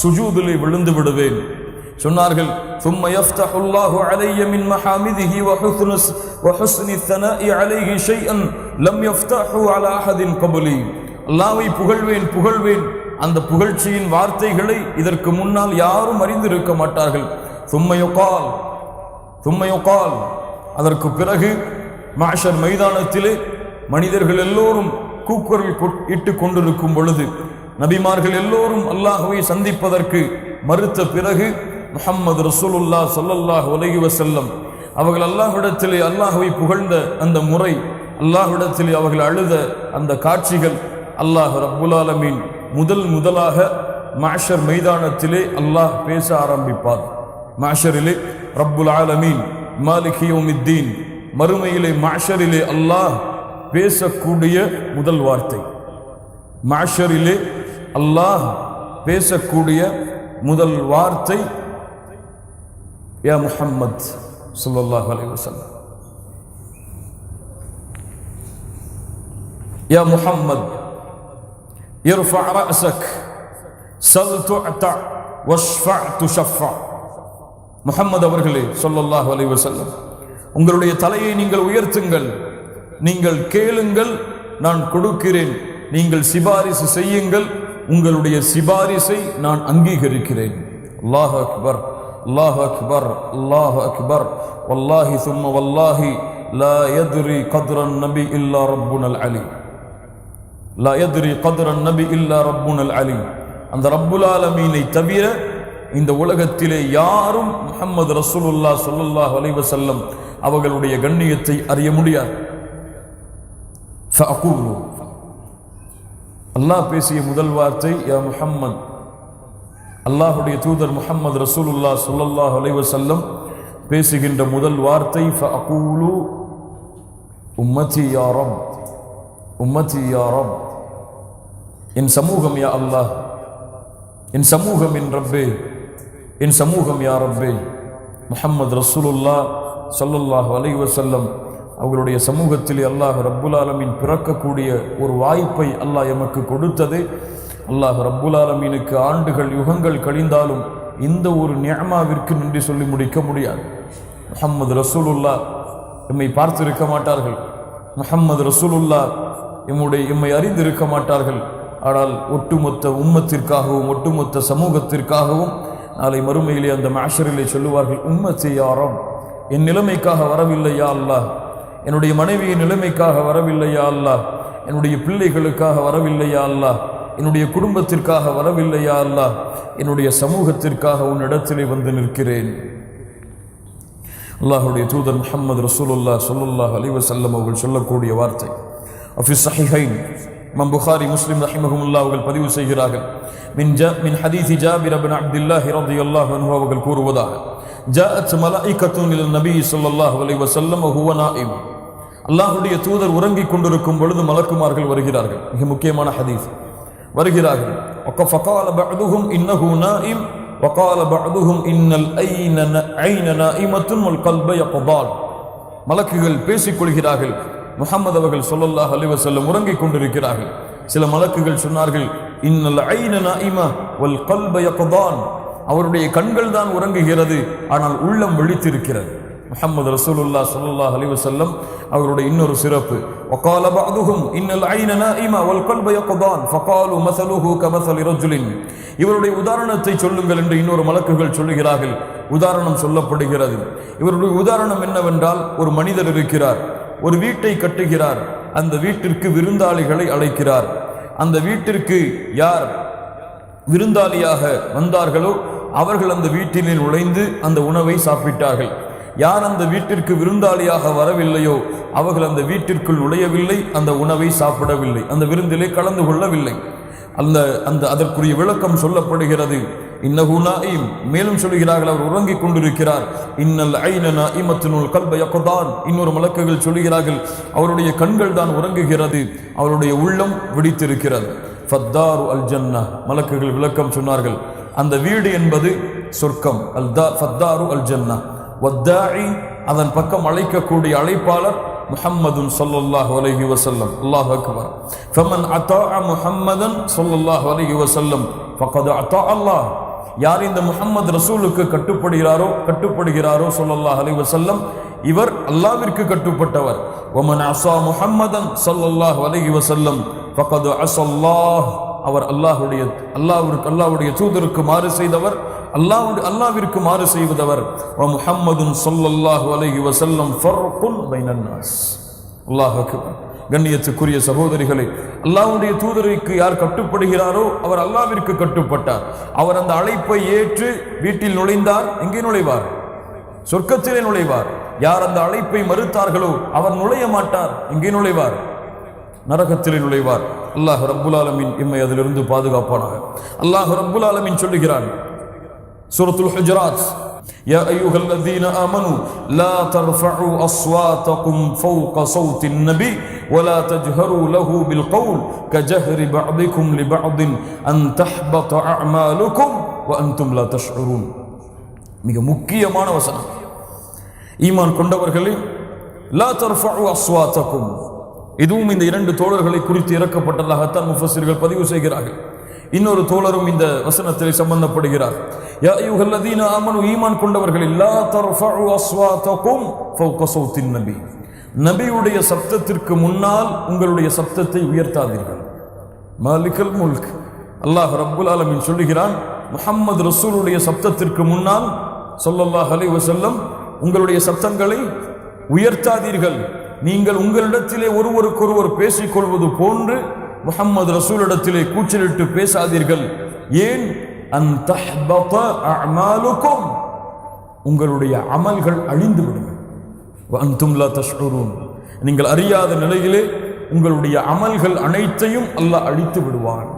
[SPEAKER 1] சுஜூதிலே விழுந்து விடுவேன். சொன்னார்கள், ثم يفتح الله علي من محامده وحسن الثناء عليه شيئا لم يفتحه على احد قبلي, அல்லாஹ்வை புகழ்வேன், அந்த புகழ்ச்சியின் வார்த்தைகளை இதற்கு முன்னால் யாரும் அறிந்திருக்க மாட்டார்கள். ثم يقال, அதற்கு பிறகு மஹ்ஷர் மைதானத்திலே மனிதர்கள் எல்லோரும் கூக்குரல் இட்டு கொண்டிருக்கும் பொழுது, நபிமார்கள் எல்லோரும் அல்லாஹ்வை சந்திப்பதற்கு மறுத்த பிறகு முஹம்மது ரசூலுல்லாஹ் ஸல்லல்லாஹு அலைஹி வஸல்லம் அவர்கள் அல்லாஹ்விடத்திலே அல்லாஹ்வை புகழ்ந்த அந்த முறை, அல்லாஹ்விடத்திலே அவர்கள் அழுத அந்த காட்சிகள், அல்லாஹ் ரப்புல் ஆலமீன் முதலாக மஹ்ஷர் மைதானத்திலே அல்லாஹ் பேச ஆரம்பிப்பார். மஹ்ஷரிலே ரப்புல் ஆலமீன் மாலிகி யௌமித்தீன், மறுமையிலே மஹ்ஷரிலே அல்லாஹ் பேசக்கூடிய முதல் வார்த்தை, மஹ்ஷரிலே அல்லாஹ் பேசக்கூடிய முதல் வார்த்தை, யா முஹம்மத் ஸல்லல்லாஹு அலைஹி வஸல்லம், யா முஹம்மத் இர்ஃபா ரஅஸக் சல் துஅத வஷ்ஃபா துஷஃபா. முஹம்மது அவர்களே ஸல்லல்லாஹு அலைஹி வஸல்லம், உங்களுடைய தலையை நீங்கள் உயர்த்துங்கள், நீங்கள் கேளுங்கள் நான் கொடுக்கிறேன், நீங்கள் சிபாரிசு செய்யுங்கள் உங்களுடைய சிபாரிசை நான் அங்கீகரிக்கிறேன். அல்லாஹ் அக்பர், அல்லாஹ் அக்பர், அல்லாஹ் அக்பர். வல்லாஹி சும்ம வல்லாஹி லா யத்ரி கத்ரன் நபி இல்லா ரப்புனல் அலீம். லா யத்ரி கத்ரன் நபி இல்லா ரப்புனல் அலீம். அந்த ரப்புல் ஆலமீனை தவிர இந்த உலகத்திலே யாரும் முஹம்மது ரசூலுல்லாஹ் ஸல்லல்லாஹு அலைஹி வஸல்லம் அவர்களுடைய கண்ணியத்தை அறிய முடியாது. ஃபஅகூலு, அல்லாஹ் பேசிய முதல் வார்த்தை யா முஹம்மத். அல்லாஹுடைய தூதர் முஹம்மது ரசூலுல்லாஹ் ஸல்லல்லாஹு அலைஹி வஸல்லம் பேசுகின்ற முதல் வார்த்தை ஃபஅகூலு உம்மதி யா ரப், உம்மதி யா ரப். என் சமூகம் யா அல்லாஹ், என் சமூகம் என் ரப்பே, என் சமூகம் யா ரப்பே. முஹம்மது ரசூலுல்லாஹ் ஸல்லல்லாஹு அலைஹி வஸல்லம் அவர்களுடைய சமூகத்தில் அல்லாஹ் ரப்புல் ஆலமீன் பிறக்கக்கூடிய ஒரு வாய்ப்பை அல்லாஹ் எமக்கு கொடுத்தது. அல்லாஹ் ரப்புல் ஆலமீனுக்கு ஆண்டுகள் யுகங்கள் கழிந்தாலும் இந்த ஒரு நிஅமாவிற்கு நன்றி சொல்லி முடிக்க முடியாது. முஹம்மது ரசூலுல்லாஹ் எம்மை பார்த்திருக்க மாட்டார்கள், முஹம்மது ரசூலுல்லாஹ் எம்மை அறிந்திருக்க மாட்டார்கள். ஆனால் ஒட்டுமொத்த உம்மத்திற்காகவும் ஒட்டுமொத்த சமூகத்திற்காகவும் நாளை மறுமையிலே அந்த மஹ்ஷரிலே சொல்லுவார்கள், உம்மத்தி யா ரப், என் நிலைமைக்காக வரவில்லையா அல்லாஹ், என்னுடைய மனைவியின் நிலைமைக்காக வரவில்லையா அல்லாஹ், என்னுடைய பிள்ளைகளுக்காக வரவில்லையா அல்லாஹ், என்னுடைய குடும்பத்திற்காக வரவில்லையா அல்லாஹ், என்னுடைய சமூகத்திற்காக உன்னிடத்திலே வந்து நிற்கிறேன். அல்லாஹுடைய தூதர் முஹம்மது ரசூலுல்லாஹ் ஸல்லல்லாஹு அலைஹி வஸல்லம் அவர்கள் சொல்லக்கூடிய வார்த்தை ஃபி ஸஹீஹைன், இமாம் புகாரி முஸ்லிம் ரஹிமஹுமுல்லாஹ் அவர்கள் பதிவு செய்கிறார்கள். மின் ஹதீஸி ஜாபிர் இப்னு அப்துல்லாஹ் ரலியல்லாஹு அன்ஹு அவர்கள் கூறுவதாக, ஜாஅத் மலாயிகத்துன் இலன் நபி ஸல்லல்லாஹு அலைஹி வஸல்லம் வஹுவ நாயிம். அல்லாஹ்வுடைய தூதர் உறங்கிக் கொண்டிருக்கும் பொழுது மலக்குமார்கள் வருகிறார்கள். மிக முக்கியமான ஹதீஸ். வருகிறார்கள். ஃபகால பஅதுஹும் இன்னஹு நாயிம் வகால பஅதுஹும் இன்னல் ஐன நாயிமத்துன் வல் கல்ப யக்பால். மலக்குகள் பேசிக் கொள்கிறார்கள். முஹம்மது அவர்கள் ஸல்லல்லாஹு அலைஹி வஸல்லம் உறங்கிக் கொண்டிருக்கிறார்கள். சில மலக்குகள் சொன்னார்கள், இன்னல் ஐன நாயிமா வல் கல்ப யக்பான். அவருடைய கண்கள் தான் உறங்குகிறது, ஆனால் உள்ளம் விழித்திருக்கிறது. முஹம்மது ரசூலுல்லாஹ் ஸல்லல்லாஹு அலைஹி வஸல்லம் அவருடைய இன்னொரு சிறப்பு, வகால பஅதுஹும் இன்னல் ஐன நாயிமா வல் கல்ப யக்தான் ஃபகாலு மஸலுஹு கமஸலி ரஜுலின். இவருடைய உதாரணத்தை சொல்லுங்கள் என்று இன்னொரு மலக்குகள் சொல்லுகிறார்கள். உதாரணம் சொல்லப்படுகிறது. இவருடைய உதாரணம் என்னவென்றால், ஒரு மனிதர் இருக்கிறார், ஒரு வீட்டை கட்டுகிறார், அந்த வீட்டிற்கு விருந்தாளிகளை அழைக்கிறார். அந்த வீட்டிற்கு யார் விருந்தாளியாக வந்தார்களோ அவர்கள் அந்த வீட்டிலே நுழைந்து அந்த உணவை சாப்பிட்டார்கள். யார் அந்த வீட்டிற்கு விருந்தாளியாக வரவில்லையோ அவர்கள் அந்த வீட்டிற்குள் நுழையவில்லை, அந்த உணவை சாப்பிடவில்லை, அந்த விருந்திலே கலந்து கொள்ளவில்லை. அதற்குரிய விளக்கம் சொல்லப்படுகிறது. இன்னஹு நாயிம், மேலும் சொல்கிறார்கள் அவர் உறங்கிக் கொண்டிருக்கிறார். இன்னல் ஐன நாயிமத்துல் கல்ப யக்தான். இன்னொரு மலக்குகள் சொல்கிறார்கள், அவருடைய கண்கள் தான் உறங்குகிறது, அவருடைய உள்ளம் விழித்திருக்கிறது. ஃபத்தாரு அல் ஜன்னா. மலக்குகள் விளக்கம் சொன்னார்கள், அந்த வீடு என்பது சொர்க்கம். ஃபத்தாரு அல் ஜன்னா. வத்தாஇ, அதன் பக்கம் அழைக்கக்கூடிய அழைப்பாளர் முஹம்மதுன் ஸல்லல்லாஹு அலைஹி வஸல்லம். அல்லாஹு அக்பர். ஃபமன் அதாஅ முஹம்மதன் ஸல்லல்லாஹு அலைஹி வஸல்லம் ஃபகத் அதாஅ அல்லாஹ். யார் இந்த முஹம்மது ரசூலுக்கு கட்டுப்படுகிறாரோ ஸல்லல்லாஹு அலைஹி வஸல்லம், இவர் அல்லாஹ்விற்கு கட்டுப்பட்டவர். வமன் அஸா முஹம்மதன் ஸல்லல்லாஹு அலைஹி வஸல்லம் ஃபகத் அஸல்லாஹ். அவர் அல்லாஹ்வுடைய தூதருக்கு மாறு செய்தவர், அல்லாஹ்விற்கு மாறு செய்தவர். முஹம்மதுன் ஸல்லல்லாஹு அலைஹி வஸல்லம் ஃபர்குன் பைனன் நாஸ். அல்லாஹ் அக்பர். கண்ணியத்துக்குரிய சகோதரிகளே, அல்லாஹ்வுடைய தூதருக்கு யார் கட்டுப்படுகிறாரோ அவர் அல்லாஹ்விற்கு கட்டுப்பட்டார். அவர் அந்த அழைப்பை ஏற்று வீட்டில் நுழைந்தார். எங்கே நுழைவார்? சொர்க்கத்திலே நுழைவார். யார் அந்த அழைப்பை மறுத்தார்களோ அவர் நுழைய மாட்டார். எங்கே நுழைவார்? நரகத்திலே நுழைவார். அல்லாஹ் ரப்புல் ஆலமீன் எம்மை அதிலிருந்து பாதுகாப்பானாக. அல்லாஹ் ரப்புல் ஆலமீன் சொல்லுகிறான் சூரத்துல் ஹுஜராத், யா அய்யுஹல்லதீன ஆமனூ லா தர்ஃபஉ அஸ்வாதகும் ஃபௌக ஸௌத்தின் நபி வலா தஜ்ஹரு லஹு பில் கௌல் கஜஹரி பஅதிகும் லிபஅதின் அன் தஹ்பத அஅமாலுகும் வ அன்தும் லா தஷ்உரூன். மிக முக்கியமான வசனம். ஈமான் கொண்டவர்களே, லா தர்ஃபஉ அஸ்வாதகும், இதுவும் இந்த இரண்டு தோழர்களை குறித்து இறக்கப்பட்டதாகத்தான் முஃபஸ்ஸிர்கள் பதிவு செய்கிறார்கள். இன்னொரு தோழரும் இந்த வசனத்தில் சம்பந்தப்படுகிறார். யா அய்யுஹல்லதீன ஆமனு, ஈமான் கொண்டவர்களே, லா தர்ஃபஉ அஸ்வாதகும் ஃபௌக ஸௌத்தின் நபி, நபியுடைய சப்தத்திற்கு முன்னால் உங்களுடைய சப்தத்தை உயர்த்தாதீர்கள். மாலிகல் முல்க், அல்லாஹ் ரப்புல் ஆலமீன் சொல்லுகிறான், முஹம்மது ரசூலுடைய சப்தத்திற்கு முன்னால் ஸல்லல்லாஹு அலைஹி வஸல்லம் உங்களுடைய சப்தங்களை உயர்த்தாதீர்கள். நீங்கள் உங்களிடத்திலே ஒருவருக்கொருவர் பேசிக்கொள்வது போன்று முஹம்மது ரசூலிடத்திலே கூச்சலிட்டு பேசாதீர்கள். ஏன்? அன் தஹ்பத அஅமாலுக்கும், உங்களுடைய அமல்கள் அழிந்துவிடும். வ அன்தும் லா தஷ்உரூன், நீங்கள் அறியாத நிலையிலே உங்களுடைய அமல்கள் அனைத்தையும் அல்லாஹ் அழித்து விடுவான்.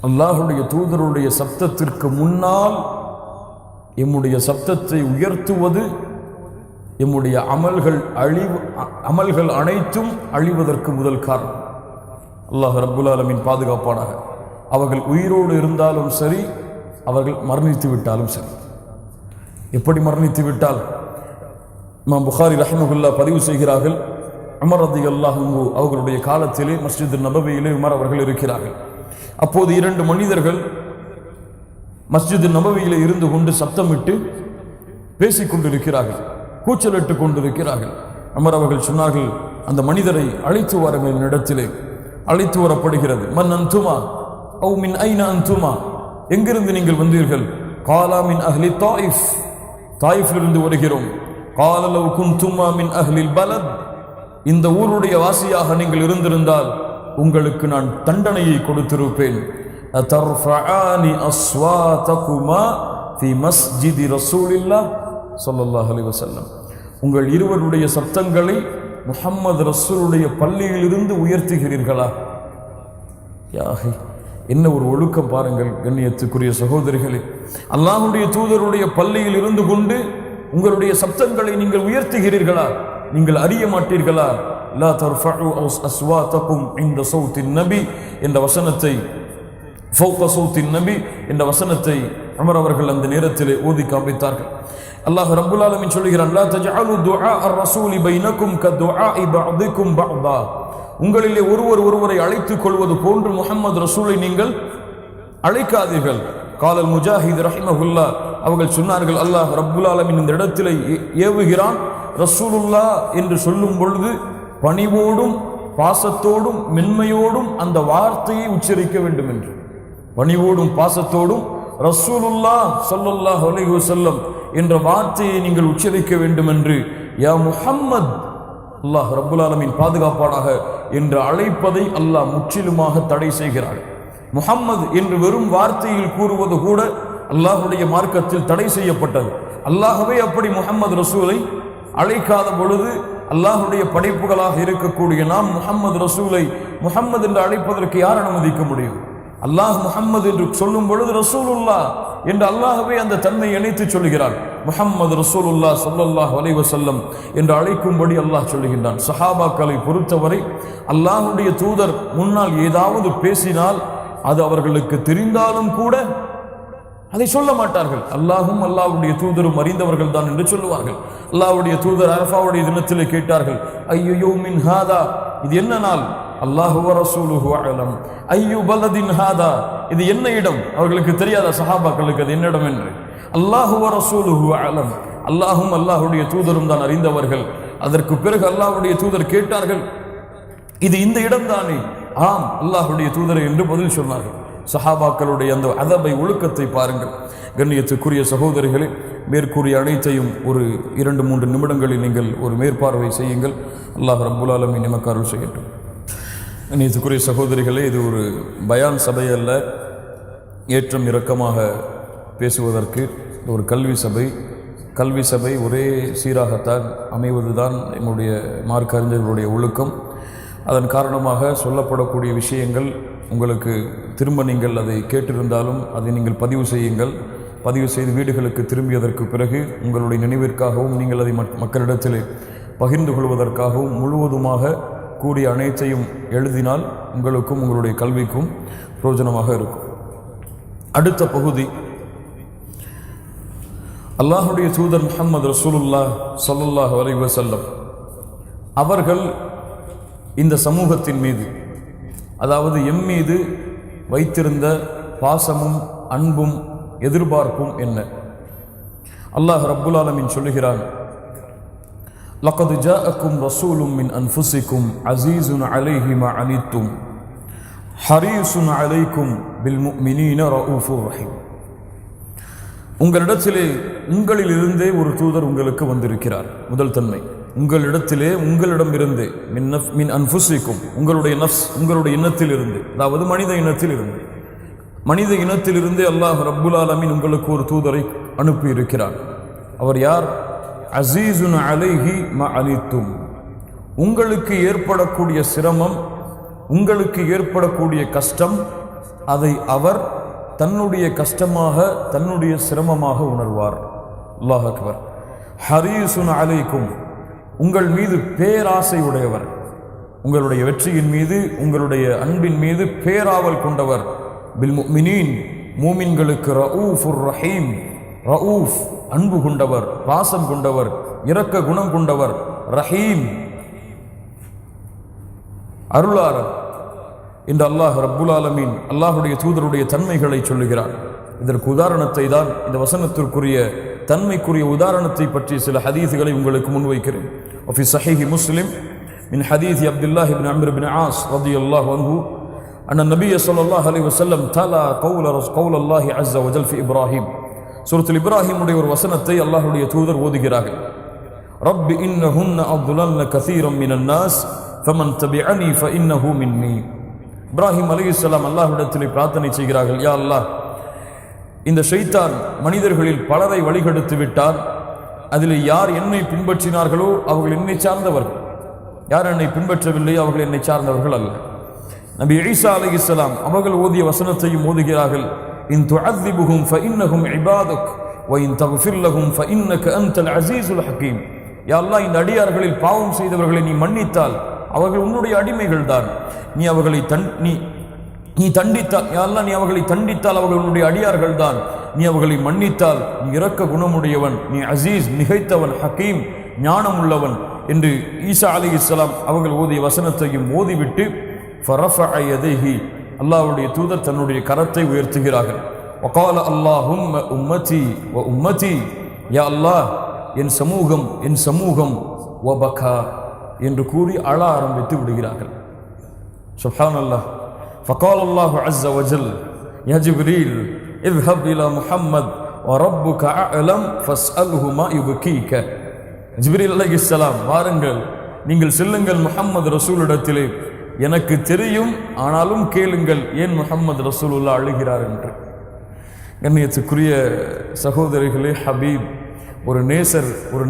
[SPEAKER 1] அல்லாஹுடைய தூதருடைய சப்தத்திற்கு முன்னால் எம்முடைய சப்தத்தை உயர்த்துவது எம்முடைய அமல்கள் அனைத்தும் அழிவதற்கு முதல் காரணம். அல்லாஹ் ரப்புல் ஆலமீன் பாதுகாப்பானாக. அவர்கள் உயிரோடு இருந்தாலும் சரி, அவர்கள் மரணித்து விட்டாலும் சரி. எப்படி மரணித்து விட்டால், இமாம் புகாரி ரஹ்மஹுல்லாஹ் பதிவு செய்கிறார்கள், உமர் ரலியல்லாஹு அன்ஹு அவர்களுடைய காலத்திலே மஸ்ஜித் நபவியிலே உமர் அவர்கள் இருக்கிறார்கள். அப்போது 2 மனிதர்கள் மஸ்ஜித் நபவியிலே இருந்து கொண்டு சப்தமிட்டு பேசிக்கொண்டிருக்கிறார்கள், கூச்சலிட்டு கொண்டிருக்கிறார்கள். உமர் அவர்கள் சொன்னார்கள், அந்த மனிதரை அழைத்து வாருங்கள். இடத்திலே அழைத்து வரப்படுகிறது. மன் அன்துமா அவ் மின் ஐன அன்துமா, எங்கிருந்து நீங்கள் வந்தீர்கள்? காலா மின் அஹ்லி தாயிஃப், தாயிஃபிலிருந்து வருகிறோம். கால லவ் குன்துமா மின் அஹ்லில் பலத், இந்த ஊருடைய வாசியாக நீங்கள் இருந்திருந்தால் உங்களுக்கு நான் தண்டனையை கொடுத்திருப்பேன். தர்ஃபஆனி அஸ்வாதகுமா ஃபி மஸ்ஜிதி ரசூலில்லாஹ் ஸல்லல்லாஹு அலைஹி வஸல்லம், உங்கள் இருவருடைய சப்தங்களை முஹம்மது ரசூலுடைய பள்ளியிலிருந்து உயர்த்துகிறீர்களா? யாஹி, என்ன ஒரு ஒழுக்கம் பாருங்கள் கண்ணியத்துக்குரிய சகோதரிகளே. அல்லாஹ்வுடைய தூதருடைய பள்ளியில் இருந்து கொண்டு உங்களுடைய சப்தங்களை நீங்கள் உயர்த்துகிறீர்களா? நீங்கள் அறிய மாட்டீர்களா? லா தர்ஃபஉ அஸ்வாதகும் இன்த ஸௌத்தின் நபி என்ற வசனத்தை, ஃபௌக ஸௌத்தின் நபி என்ற வசனத்தை உமர் அவர்கள் அந்த நேரத்திலே ஓதி காண்பித்தார்கள். அல்லாஹ் ரப்புல் ஆலமீன் சொல்கிறான், லா தஜஅலு துஆ அர்-ரசூலி பைனக்கும் கதுஆஇ பஅதிக்கும் பஅதா, உங்களிலே ஒருவரை அழைத்துக் கொள்வது போன்று முஹம்மது ரசூலை நீங்கள் அழைக்காதீர்கள். காலல் முஜாஹித் ரஹிமஹுல்லாஹ் அவர்கள் சொன்னார்கள், அல்லாஹ் ரப்புல் ஆலமீன் இந்த இடத்திலே ஏவுகிறான், ரசூலுல்லாஹ் என்று சொல்லும் பொழுது பணிவோடும் பாசத்தோடும் மென்மையோடும் அந்த வார்த்தையை உச்சரிக்க வேண்டும் என்று. பணிவோடும் பாசத்தோடும் ரசூலுல்லாஹ் ஸல்லல்லாஹு அலைஹி வஸல்லம் என்ற வார்த்தையை நீங்கள் உச்சரிக்க வேண்டும் என்று யா முஹம்மத், அல்லாஹ் ரப்புல் ஆலமீன் பாதுகாப்பானாக என்று அழைப்பதை அல்லாஹ் முற்றிலுமாக தடை செய்கிறார். முஹம்மது என்று வெறும் வார்த்தையில் கூறுவது கூட அல்லாஹுடைய மார்க்கத்தில் தடை செய்யப்பட்டது. அல்லாஹ்வே அப்படி முஹம்மது ரசூலை அழைக்காத பொழுது அல்லாஹுடைய படைப்புகளாக இருக்கக்கூடிய நாம் முஹம்மது ரசூலை முஹம்மது என்று அழைப்பதற்கு யார் அனுமதிக்க முடியும்? அல்லாஹ் முஹம்மது என்று சொல்லும் பொழுது ரசூலுல்லாஹ் என்று அல்லாஹ்வே அந்த தன்மை இணைத்து சொல்கிறான். முஹம்மது ரசூலுல்லாஹ் ஸல்லல்லாஹு அலைஹி வஸல்லம் என்று அழைக்கும்படி அல்லாஹ் சொல்லுகின்றான். சஹாபாக்களை பொறுத்தவரை அல்லாஹுடைய தூதர் முன்னால் ஏதாவது பேசினால் அது அவர்களுக்கு தெரிந்தாலும் கூட அதை சொல்ல மாட்டார்கள். அல்லாஹும் அல்லாஹ்வுடைய தூதரும் அறிந்தவர்கள் தான் என்று சொல்லுவார்கள். அல்லாஹ்வுடைய தூதர் அரஃபாவுடைய தினத்திலே கேட்டார்கள், ஐயோ மின் ஹாதா, இது என்ன நாள்? அல்லாஹு வ ரசூலுஹு அலம். ஐயு பலதின் ஹாதா, இது என்ன இடம்? அவர்களுக்கு தெரியாத சஹாபாக்களுக்கு அது என்ன இடம் என்று. அல்லாஹு வ ரசூலுஹு அலம், அல்லாஹும் அல்லாஹ்வுடைய தூதரும் தான் அறிந்தவர்கள். அதற்கு பிறகு அல்லாஹ்வுடைய தூதர் கேட்டார்கள், இது இந்த இடம் தானே? ஆம் அல்லாஹ்வுடைய தூதரை என்று பதில் சொன்னார்கள். சஹாபாக்களுடைய அந்த அதபை ஒழுக்கத்தை பாருங்கள். கண்ணியத்துக்குரிய சகோதரிகளே, மேற்கூறிய அனைத்தையும் ஒரு 2-3 நிமிடங்களில் நீங்கள் ஒரு மேற்பார்வை செய்யுங்கள். அல்லாஹ் ரப்புல் ஆலமீன் நமக்கு அருள் செய்யட்டும். கண்ணியத்துக்குரிய சகோதரிகளே, இது ஒரு பயான் சபை அல்ல, ஏற்றம் இறக்கமாக பேசுவதற்கு ஒரு கல்வி சபை. கல்வி சபை ஒரே சீராகத்தான் அமைவதுதான் நம்முடைய மார்க்க அறிஞர்களுடைய ஒழுக்கம். அதன் காரணமாக சொல்லப்படக்கூடிய விஷயங்கள் உங்களுக்கு திரும்ப நீங்கள் அதை கேட்டிருந்தாலும் அதை நீங்கள் பதிவு செய்யுங்கள். பதிவு செய்து வீடுகளுக்கு திரும்பியதற்கு பிறகு உங்களுடைய நினைவிற்காகவும் நீங்கள் அதை மக்களிடத்தில் பகிர்ந்து கொள்வதற்காகவும் முழுவதுமாக கூடிய அனைத்தையும் எழுதினால் உங்களுக்கும் உங்களுடைய கல்விக்கும் பிரயோஜனமாக இருக்கும். அடுத்த பகுதி, அல்லாஹுடைய தூதர் முஹம்மது ரசூலுல்லாஹ் ஸல்லல்லாஹு அலைஹி வஸல்லம் அவர்கள் இந்த சமூகத்தின் மீது, அதாவது எம் மீது வைத்திருந்த பாசமும் அன்பும் எதிர்பார்ப்பும் என்ன? அல்லாஹ் ரப்புல் ஆலமீன் சொல்லுகிறான், லக்கது ஜாஅக்கும் ரசூலும் மின் அன்ஃபுசிக்கும் அஸீஸுன் அலைஹி மா அனித்தும் ஹரீசுன் அலைக்கும் பில் முஃமினீன ரഊஃபுர் ரஹீம். உங்களிடத்திலே உங்களிலிருந்தே ஒரு தூதர் உங்களுக்கு வந்திருக்கிறார். முதல் தன்மை, உங்களிடத்திலே உங்களிடமிருந்து மின் அன்ஃபுசிக்கும், உங்களுடைய நஃப்ஸ், உங்களுடைய இனத்திலிருந்து, அதாவது மனித இனத்திலிருந்து, மனித இனத்திலிருந்தே அல்லாஹ் ரப்புல் ஆலமீன் உங்களுக்கு ஒரு தூதரை அனுப்பி இருக்கிறார். அவர் யார்? அஸீஸுன் அலைஹி மா அனித்தும், உங்களுக்கு ஏற்படக்கூடிய சிரமம், உங்களுக்கு ஏற்படக்கூடிய கஷ்டம், அதை அவர் தன்னுடைய கஷ்டமாக, தன்னுடைய சிரமமாக உணர்வார். அல்லாஹ் அக்பர். ஹரீசுன் அலைக்கும், உங்கள் மீது பேராசை உடையவர், உங்களுடைய வெற்றியின் மீது, உங்களுடைய அன்பின் மீது பேராவல் கொண்டவர். பில் முஃமினீன், மூமின்களுக்கு ரഊஃபுர் ரஹீம், ரഊஃப் அன்பு கொண்டவர், பாசம் கொண்டவர், இரக்க குணம் கொண்டவர், ரஹீம் அருளாளர் என்று அல்லாஹ் ரப்புல் ஆலமீன் அல்லாஹுடைய தூதருடைய தன்மைகளை சொல்லுகிறார். இதற்கு உதாரணத்தை தான், இந்த வசனத்திற்குரிய தன்மைக்குரிய உதாரணத்தை பற்றி சில ஹதீஸ்களை உங்களுக்கு முன்வைக்கிறேன். وفي صحيح مسلم من حديث عبد الله بن عمرو بن عاص رضي الله عنه أن النبي صلى الله عليه وسلم تلا قول الله عز وجل في إبراهيم. சூரத்துல் இப்ராஹிமுடைய ஒரு வசனத்தை அல்லாஹ்வுடைய தூதர் ஓதுகிறார்கள். ரப்பி இன்னஹுன்ன அضللن كثيرا من الناس فمن تبعني فإنه مني. இப்ராஹிம் அலைஹிஸ்ஸலாம் அல்லாஹ்விடத்திலே பிரார்த்தனை செய்கிறார்கள், யா அல்லாஹ், இந்த ஷைத்தான் மனிதர்களில் பலரை வழிகெடுத்து விட்டார். அதில் யார் என்னை பின்பற்றினார்களோ அவர்கள் என்னை சார்ந்தவர்கள், யார் என்னை பின்பற்றவில்லை அவர்கள் என்னை சார்ந்தவர்கள் அல்ல. நபி ஈசா அலைஹிஸ்ஸலாம் அவர்கள் ஓதிய வசனத்தையும் ஓதுகிறார்கள். இன் துஅذிபுஹும் ஃபஇன்னஹும் இபாதுக் வ இன் தக்ஃபிர் லஹும் ஃபஇன்னக அன்தல் அஸீஸுல் ஹகீம். யா அல்லாஹ், இந்த அடியார்களில் பாவம் செய்தவர்களை நீ மன்னித்தால் அவர்கள் உன்னுடைய அடிமைகள் தான். நீ அவர்களை தண்டித்தால், யா அல்லாஹ், நீ அவர்களை தண்டித்தால் அவர்கள் உன்னுடைய அடியார்கள் தான். நீ அவர்களை மன்னித்தால் நீ இரக்க குணமுடையவன், நீ அசீஸ் மிகைத்தவன், ஹக்கீம் ஞானம் உள்ளவன் என்று ஈசா அலைஹிஸ்ஸலாம் அவர்கள் ஓதிய வசனத்தையும் ஓதிவிட்டு ஃபரஃபஅ யதைஹி, அல்லாஹ்வுடைய தூதர் தன்னுடைய கரத்தை உயர்த்துகிறார்கள். வகால அல்லாஹும்ம உம்மதி வ உம்மதி, யா அல்லாஹ், என் சமூகம், என் சமூகம், வபகா என்று கூறி அழ ஆரம்பித்து விடுகிறார்கள். சுப்ஹானல்லாஹ். فقال الله عز وجل يا جبريل اذهب إلى محمد وربك أعلم فاسأله ما يبكيك. ஜிப்ரீல் அலைஹிஸ்ஸலாம், வாருங்கள், நீங்கள் செல்லுங்கள் முஹம்மது ரசூலிடத்திலே, எனக்கு தெரியும், ஆனாலும் கேளுங்கள், ஏன் முஹம்மது ரசூலுல்லாஹ் அழுகிறார் என்று. கண்ணியத்துக்குரிய சகோதரிகளே, ஹபீப் ஒரு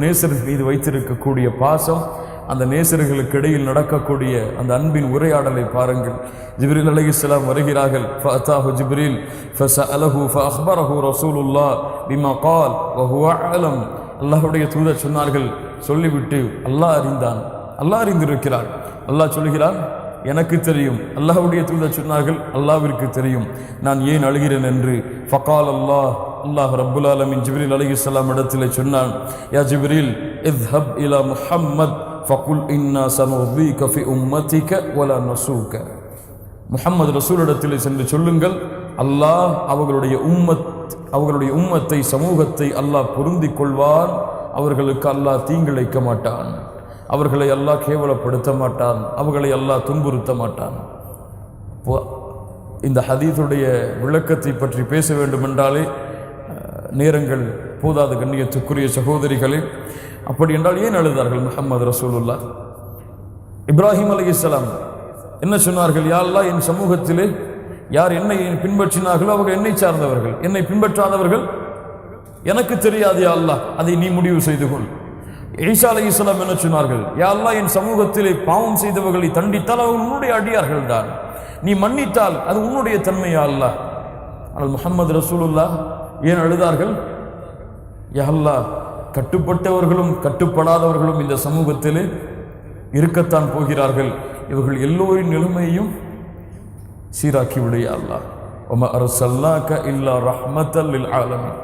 [SPEAKER 1] நேசர் மீது வைத்திருக்கக்கூடிய பாசம், அந்த நேசர்களுக்கு இடையில் நடக்கக்கூடிய அந்த அன்பின் உரையாடலை பாருங்கள். ஜிப்ரீல் அலைஹிஸ்ஸலாம் வருகிறார்கள். ஃபஅதாஹு ஜிப்ரீல் ஃபஸஅலஹு ஃபஅக்பரஹு ரசூலுல்லாஹ் பிமா கால் வஹுவ அலம். அல்லாஹ்வுடைய தூதர் சொன்னார்கள், சொல்லிவிட்டு அல்லாஹ் அறிந்தான், அல்லாஹ் அறிந்திருக்கிறார். அல்லாஹ் சொல்கிறான், எனக்கு தெரியும். அல்லாஹ்வுடைய தூதர் சொன்னார்கள், அல்லாஹ்விற்கு தெரியும் நான் ஏன் அழுகிறேன் என்று. ஃபகால் அல்லாஹ் ரப்புல் ஆலமீன் ஜிப்ரீல் அலைஹிஸ்ஸலாம் இடத்திலே சொன்னான், யா ஜிப்ரீல் இத்ஹப் இலா முஹம்மத் ஃபகுல் இன்னா சனுதீக ஃபி உம்மதிக வலா நஸூக. முஹம்மது ரசூலிடத்திலே சென்று சொல்லுங்கள், அல்லாஹ் அவர்களுடைய உம்மத்தை, சமூகத்தை அல்லாஹ் பொருந்திக் கொள்வான், அவர்களுக்கு அல்லாஹ் தீங்கிழைக்க மாட்டான், அவர்களை அல்லாஹ் கேவலப்படுத்த மாட்டான், அவர்களை அல்லாஹ் துன்புறுத்த மாட்டான். இந்த ஹதீஸுடைய விளக்கத்தை பற்றி பேச வேண்டுமென்றாலே நேரங்கள் போதாது. கண்ணியத்துக்குரிய சகோதரிகளே, அப்படி என்றால் ஏன் அழுதார்கள் முஹம்மது ரசூலுல்லாஹ்? இப்ராஹிம் அலைஹிஸ்ஸலாம் என்ன சொன்னார்கள்? யா அல்லாஹ், என் சமூகத்திலே யார் என்னை பின்பற்றினார்களோ அவர்கள் என்னை சார்ந்தவர்கள், என்னை பின்பற்றாதவர்கள் எனக்கு தெரியாது யா அல்லாஹ், அதை நீ முடிவு செய்து கொள். ஈசா அலைஹிஸ்ஸலாம் என்ன சொன்னார்கள்? யா அல்லாஹ், என் சமூகத்திலே பாவம் செய்தவர்களை தண்டித்தால் அவர்கள் உன்னுடைய அடியார்கள் தான், நீ மன்னித்தால் அது உன்னுடைய தன்மை யா அல்லாஹ். ஆனால் முஹம்மது ரசூலுல்லாஹ் ஏன் அழுதார்கள்? யா அல்லாஹ், கட்டுப்பட்டவர்களும் கட்டுப்படாதவர்களும் இந்த சமூகத்திலே இருக்கத்தான் போகிறார்கள், இவர்கள் எல்லோரின் நிலைமையையும் சீராக்கி விடு யா அல்லாஹ். வமா அர்ஸல்னாக இல்லா ரஹ்மத்தல் லில் ஆலமீன்.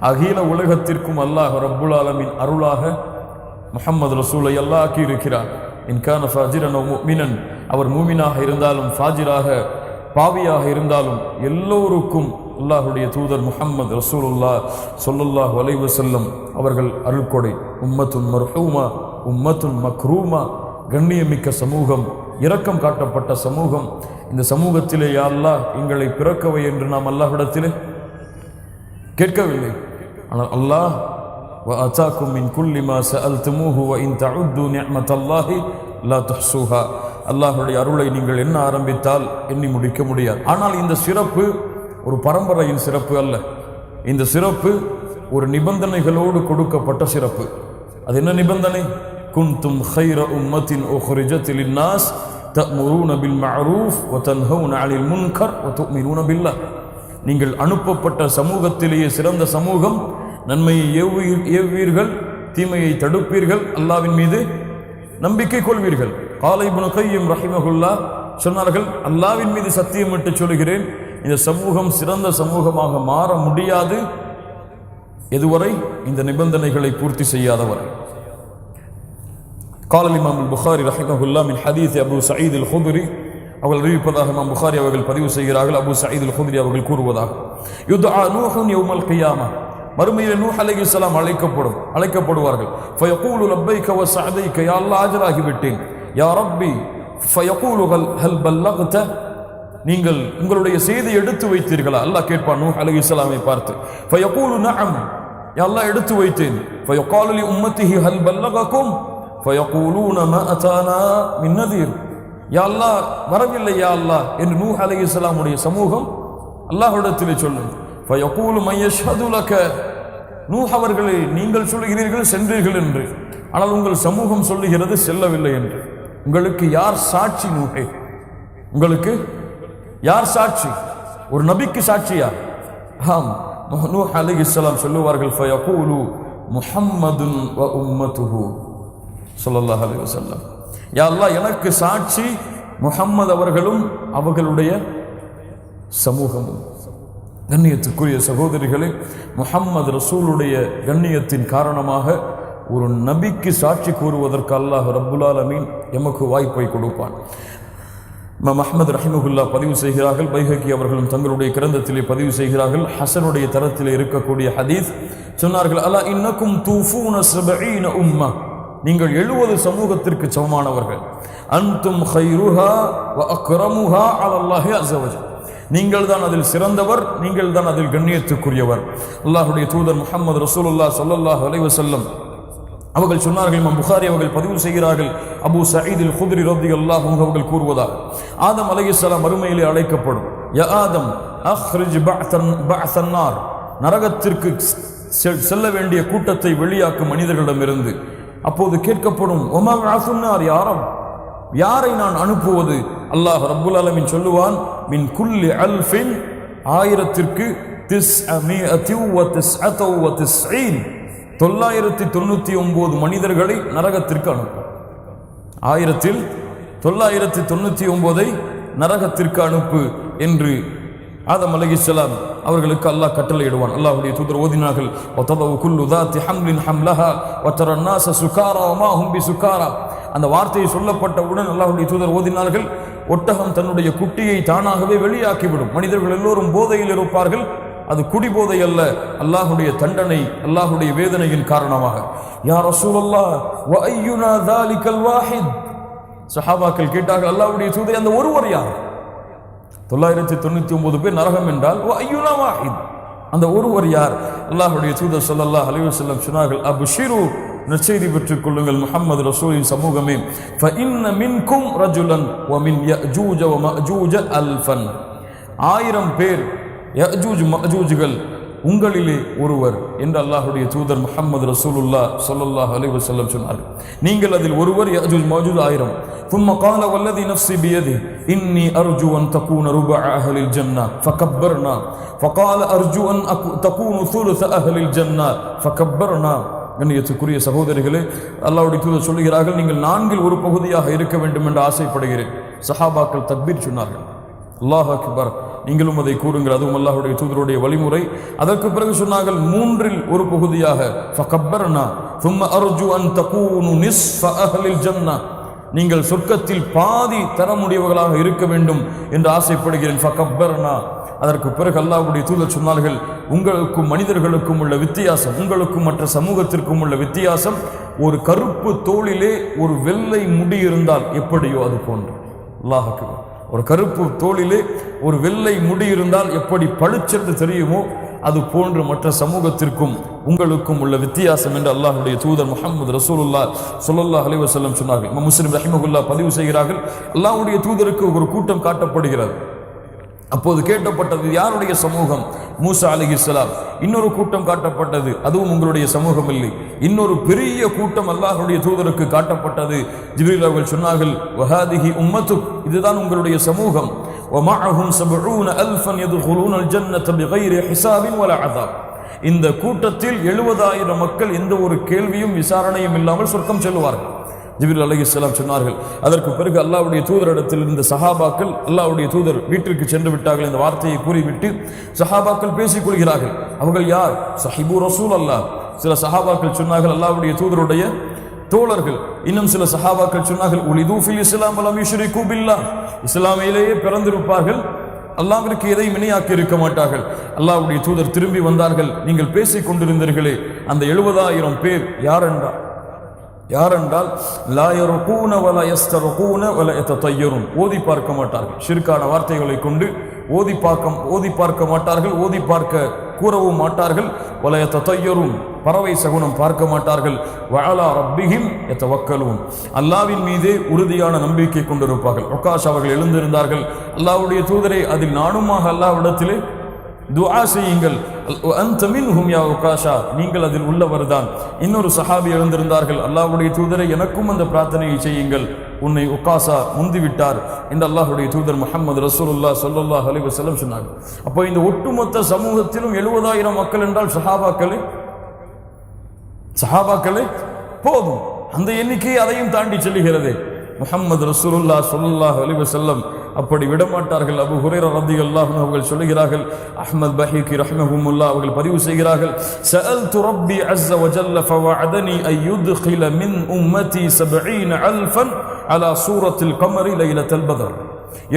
[SPEAKER 1] அகில உலகத்திற்கும் அல்லாஹ் ரப்புல் ஆலமீன் அருளாக முஹம்மது ரசூலை அல்லாஹ் ஆக்கி இருக்கிறார். இன் கான ஃபாஜிரன் அவ் முஃமினன், அவர் மூமினாக இருந்தாலும் ஃபாஜிராக பாவியாக இருந்தாலும் எல்லோருக்கும் அல்லாஹுடைய தூதர் முஹம்மது ரசூலுல்லாஹ் ஸல்லல்லாஹு அலைஹி வஸல்லம் அவர்கள் அருள்கொடை. உம்மத்துன் மர்ஹூமா உம்மத்துன் மக்ரூமா, கண்ணியமிக்க சமூகம், இரக்கம் காட்டப்பட்ட சமூகம். இந்த சமூகத்திலே யா அல்லாஹ் எங்களை பிறக்கவை என்று நாம் அல்லாஹ்விடத்திலே கேட்கவில்லை. ஆனால் அல்லாஹ் وَآتَاكُم مِّن كُلِّ مَا سَأَلْتُمُوهُ وَإِن تَعُدُّوا نِعْمَةَ اللَّهِ لَا تُحْصُوهَا. அல்லாஹ்வுடைய அருளை நீங்கள் என்ன ஆரம்பித்தால் எண்ணி முடிக்க முடியாது. ஆனால் இந்த சிறப்பு ஒரு பரம்பரையின் சிறப்பு அல்ல. இந்த சிறப்பு ஒரு நிபந்தனைகளோடு கொடுக்கப்பட்ட சிறப்பு. அது என்ன நிபந்தனை? குன்தும் خَيْرَ أُمَّةٍ أُخْرِجَتْ لِلنَّاسِ تَأْمُرُونَ بِالْمَعْرُوفِ وَتَنْهَوْنَ عَنِ الْمُنكَرِ وَتُؤْمِنُونَ بِاللَّهِ. நீங்கள் அனுப்பப்பட்ட சமூகத்திலேயே சிறந்த சமூகம். நன்மையை ஏவுவீர்கள், தீமையை தடுப்பீர்கள், அல்லாஹ்வின் மீது நம்பிக்கை கொள்வீர்கள். கால இப்னு கய்யிம் ரஹிமஹுல்லாஹ் சொன்னார்கள், அல்லாஹ்வின் மீது சத்தியமிட்டு சொல்கிறேன், இந்த சமூகம் சிறந்த சமூகமாக மாற முடியாது எதுவரை இந்த நிபந்தனைகளை பூர்த்தி செய்யாதவரை. قال الإمام البخاري رحمه الله من حديث أبو سعيد الخدري அவர்கள் அறிவிப்பதாக இமாம் புகாரி அவர்கள் பதிவு செய்கிறார்கள். அபூ சயீத் அல் குத்ரி அவர்கள் கூறுவதாக, யுத்ஆ நூஹுன் யௌமல் கியாமா, மறுமையில் நூஹ் அலைஹிஸ்ஸலாம் அழைக்கப்படுவார்கள். ஃபயகூலு லப்பைக வ சஅதைக, யா அல்லாஹ் ஆஜராகி விட்டேன். யா ரப்பி ஃபயகூலு ஹல் பல்லக்த, நீங்கள் உங்களுடைய செய்தியை எடுத்து வைத்தீர்களா? அல்லாஹ் கேட்பான் நூஹ் அலைஹிஸ்ஸலாமை பார்த்து. ஃபயகூலு நஅம், யா அல்லாஹ் எடுத்து வைத்தேன். ஃபயகாலு லி உம்மத்திஹி ஹல் பல்லககும் ஃபயகூலூன மா அதானா மின் நதீர், யா அல்லாஹ் வரவில்லை யா அல்லாஹ் என்று நூஹ் அலைஹிஸ்ஸலாமுடைய சமூகம் அல்லாஹ்விடத்திலே சொல்லும். ஃபயகூலு மை யஷ்ஹது லக, நூஹ் அவர்களே நீங்கள் சொல்லுகிறீர்கள் சென்றீர்கள் என்று, ஆனால் உங்கள் சமூகம் சொல்லுகிறது செல்லவில்லை என்று. உங்களுக்கு யார் சாட்சி நூஹே? உங்களுக்கு யார் சாட்சி? ஒரு நபிக்கு சாட்சியா? ஆம், நூஹ் அலைஹிஸ்ஸலாம் சொல்லுவார்கள், ஃபயகூலு முஹம்மதுன் வ உம்மத்துஹு ஸல்லல்லாஹு அலைஹி வஸல்லம், யா அல்லாஹ் எனக்கு சாட்சி முஹம்மது அவர்களும் அவர்களுடைய சமூகமும். கண்ணியத்துக்குரிய சகோதரிகளே, முஹம்மது ரசூலுடைய கண்ணியத்தின் காரணமாக ஒரு நபிக்கு சாட்சி கூறுவதற்கு அல்லாஹ் ரப்புல் ஆலமீன் எமக்கு வாய்ப்பை கொடுப்பான். இமாம் அஹ்மத் ரஹிமஹுல்லாஹ் பதிவு செய்கிறார்கள், பைஹகி அவர்களும் தங்களுடைய கிரந்தத்திலே பதிவு செய்கிறார்கள், ஹஸனுடைய தரத்திலே இருக்கக்கூடிய ஹதீஸ். சொன்னார்கள், அலா இன்னக்கும் தூஃபூன ஸபஈன உம்ம, நீங்கள் 70 சமூகத்திற்கு சமமானவர்கள். அன்தும் ഖൈറുஹா வ அக்ரமுஹா அலல்லாஹி அஸ்ஸ வஜல், நீங்கள் தான் அதில் சிறந்தவர், நீங்கள் தான் அதில் கண்ணியத்துக்குரியவர். அல்லாஹ்வுடைய தூதர் முஹம்மது ரசூலுல்லாஹ் ஸல்லல்லாஹு அலைஹி வஸல்லம் அவர்கள் சொன்னார்கள், இமாம் புகாரி அவர்கள் பதிவு செய்கிறார்கள், அபூ சயீத் அல் குத்ரி ரலியல்லாஹு அன்ஹு அவர்கள் கூறுவதாக, ஆதம் அலைஹிஸ்ஸலாம் மறுமையிலே அழைக்கப்படும். யா ஆதம் அக்ரிஜ் பஅஸன் நார், நரகத்திற்கு செல்ல வேண்டிய கூட்டத்தை வெளியாக்கும் மனிதர்களிடமிருந்து. அப்போது கேட்கப்படும், ஒமா பஅஸுன் நார், யாரை நான் அனுப்புவது? அல்லாஹ் ரப்புல் ஆலமீன் சொல்லுவான், மின் குல்லி அல்ஃபின், 1000ற்கு 999 மனிதர்களை நரகத்திற்கு அனுப்பும். 999 நரகத்திற்கு அனுப்பு என்று ஆதம் அலைஹிஸ்ஸலாம் அவர்களுக்கு அல்லாஹ் கட்டளையிடுவான். அல்லாஹ்வுடைய தூதர் ஓதினார்கள், வதவு குல்லு ذات حمل حملها وترى الناس سكارى وما هم بسكارى. அந்த வார்த்தையை சொல்லப்பட்டவுடன் அல்லாஹ்வுடைய தூதர் ஓதினார்கள், ஒட்டகம் தன்னுடைய குட்டியை தானாகவே வெளியாக்கிவிடும், மனிதர்கள் எல்லோரும் போதையில் இருப்பார்கள், அது குடிபோதை அல்ல, அல்லாஹ்வுடைய தண்டனை, அல்லாஹ்வுடைய வேதனையின் காரணமாக. யா ரசூலல்லாஹ் வ அய்யுனா ذلكல் வாஹித், சஹாபாக்கள் கேட்டார்கள், அல்லாஹ்வுடைய தூதரே அந்த ஒருவர் யார்? 999 பேர் நரகம் என்றால் வ அய்யுனா வாஹித், அந்த ஒருவர் யார்? அல்லாஹ்வுடைய தூதர் ஸல்லல்லாஹு அலைஹி வஸல்லம் சொன்னார்கள், அப்ஷிரு, நற்செய்தி பெற்றுக் கொள்ளுங்கள் முஹம்மது ரசூலின் சமூகமே, ஃபஇன்ன மின்கும் ரஜுலன் வ மின் யஜூஜ வ மஅஜூஜ அல்ஃபன், 1000 பேர் யஜூஜ் மஅஜூஜ்கள் உங்களிலே ஒருவர் என்று அல்லாஹ்வுடைய தூதர் முஹம்மது ரசூலுல்லாஹ் ஸல்லல்லாஹு அலைஹி வஸல்லம் சொன்னார்கள். நீங்கள் அதில் ஒருவர், யஜூஜ் மஅஜூஜ் 1000. ثم قال والذي نفسي بيده إني أرجو أن تكون ربع أهل الجنة فكبرنا فقال أرجو أن تكون ثلث أهل الجنة فكبرنا. கண்ணியத்துக்குரிய சகோதரிகளே, அல்லாஹ்வுடைய தூதர் சொல்லுகிறார்கள், நீங்கள் 4இல் ஒரு பகுதியாக இருக்க வேண்டும் என்று ஆசைப்படுகிறேன். சஹாபாக்கள் தக்பீர் சொன்னார்கள், அல்லாஹ் அக்பர், நீங்களும் அதை கூறுங்கள், அதுவும் அல்லாஹ்வுடைய தூதருடைய வழிமுறை. அதற்கு பிறகு சொன்னார்கள், 3இல் ஒரு பகுதியாக, ஃபகப்பர்னா ثم أرجو أن تكونوا نصف أهل الجنة, நீங்கள் சொர்க்கத்தில் பாதி தர முடியவர்களாக இருக்க வேண்டும் என்று ஆசைப்படுகிறேன். ஃபகப்பர்னா. அதற்கு பிறகு அல்லாஹ்வுடைய தூதர் சொன்னார்கள், உங்களுக்கும் மனிதர்களுக்கும் உள்ள வித்தியாசம், உங்களுக்கும் மற்ற சமூகத்திற்கும் உள்ள வித்தியாசம், ஒரு கருப்பு தோளிலே ஒரு வெள்ளை முடி இருந்தால் எப்படியோ அது போன்று. அல்லாஹ் அக்பர். ஒரு கருப்பு தோளிலே ஒரு வெள்ளை முடி இருந்தால் எப்படி பளிச்சென்று தெரியுமோ அது போன்று மற்ற சமூகத்திற்கும் உங்களுக்கும் உள்ள வித்தியாசம் என்று அல்லாஹ்வுடைய தூதர் முஹம்மது ரசூலுல்லாஹ் ஸல்லல்லாஹு அலைஹி வஸல்லம் சொன்னார்கள். இமாம் முஸ்லிம் ரஹிமஹுல்லாஹ் பதிவு செய்கிறார்கள், அல்லாஹ்வுடைய தூதருக்கு ஒரு கூட்டம் காட்டப்படுகிறது. அப்போது கேட்டப்பட்டது யாருடைய சமூகம்? மூசா அலைஹிஸ்ஸலாம். இன்னொரு கூட்டம் காட்டப்பட்டது, அதுவும் உங்களுடைய சமூகம் இல்லை. இன்னொரு பெரிய கூட்டம் அல்லாஹ்வுடைய தூதருக்கு காட்டப்பட்டது. ஜிப்ரீல் அவர்கள் சொன்னார்கள், வஹாதிஹி உம்மத்துக், இதுதான் உங்களுடைய சமூகம். ومعهم 70,000 يدخلون الجنة بغير حساب ولا عذاب. இந்த கூட்டத்தில் 70,000 மக்கள் எந்த ஒரு கேள்வியும் விசாரணையும் இல்லாமல் சொர்க்கம் செல்வார்கள். ஜிப்ரீல் அலைஹிஸ்ஸலாம் சொன்னார்கள். அதற்கு பிறகு அல்லாஹ்வுடைய தூதரிடத்தில் இருந்த சஹாபாக்கள், அல்லாஹ்வுடைய தூதர் வீட்டிற்கு சென்று விட்டார்கள் இந்த வார்த்தையை கூறிவிட்டு சஹாபாக்கள் பேசிக் கொள்கிறார்கள். அவர்கள் யார்? சஹிபு ரசூல் அல்லாஹ். சில சஹாபாக்கள் சொன்னார்கள் அல்லாஹ்வுடைய தூதருடைய தோழர்கள். இன்னும் சில சஹாபாக்கள் சொன்னார்கள் உலிது ஃபில் இஸ்லாம் வலம் யுஷ்ரிகு பில்லாஹ், இஸ்லாமிலேயே பிறந்திருப்பார்கள், அல்லாஹ்விற்கு எதையும் இணையாக்கி இருக்க மாட்டார்கள். அல்லாஹ்வுடைய தூதர் திரும்பி வந்தார்கள், நீங்கள் பேசிக் கொண்டிருந்தீர்களே அந்த 70,000 பேர் யாரென்றால் லா யர்கூன வலா யஸ்தர்கூன வலா யததய்யரும், ஓதி பார்க்க மாட்டார்கள், ஷிர்கான வார்த்தைகளை கொண்டு ஓதி பார்க்க மாட்டார்கள், ஓதி பார்க்க கூறவும் மாட்டார்கள். வலா யததய்யரும், பறவை சகுனம் பார்க்க மாட்டார்கள். வஅலா ரப்பிஹிம் யதவக்கலூன், அல்லாஹ்வின் மீதே உறுதியான நம்பிக்கை கொண்டிருப்பார்கள். உக்காஷ் அவர்கள் எழுந்திருந்தார்கள், அல்லாஹ்வுடைய தூதரே அதில் நானுமாக அல்லாஹ்விடத்திலே துஆ செய்யுங்கள். அன்த மின்ஹும் யா உகாஷா, நீங்கள் அதில் உள்ளவர்தான். இன்னொரு சஹாபி எழுந்திருந்தார்கள், அல்லாஹ்வுடைய தூதரை எனக்கும் அந்த பிரார்த்தனையை செய்யுங்கள், உன்னை உகாஷா முந்திவிட்டார் என்று அல்லாஹ்வுடைய தூதர் முஹம்மது ரசூலுல்லாஹ் ஸல்லல்லாஹு அலைஹி வஸல்லம் சொன்னார்கள். அப்போ இந்த ஒட்டுமொத்த சமூகத்திலும் 70,000 மக்கள் என்றால் சஹாபாக்களே போதும். அந்த எண்ணிக்கை அதையும் தாண்டி செல்லுகிறது. முஹம்மது ரசூலுல்லாஹ் ஸல்லல்லாஹு அலைஹி வஸல்லம் அப்படி விடமாட்டார்கள். அபூ ஹுரைரா ரலியல்லாஹு அன்ஹு அவர்கள் சொல்கிறார்கள், அஹ்மத் பஹீகி ரஹ்மஹுல்லாஹ் அவர்கள் பதிவு செய்கிறார்கள், சஅல்து ரப்பி அஸ்ஸ வ ஜல்ல ஃபவஅதனி அன் யுத்கில மின் உம்மதி 70,000 அலா சூரத்தில் கமரி லைலத்துல் பத்ர்.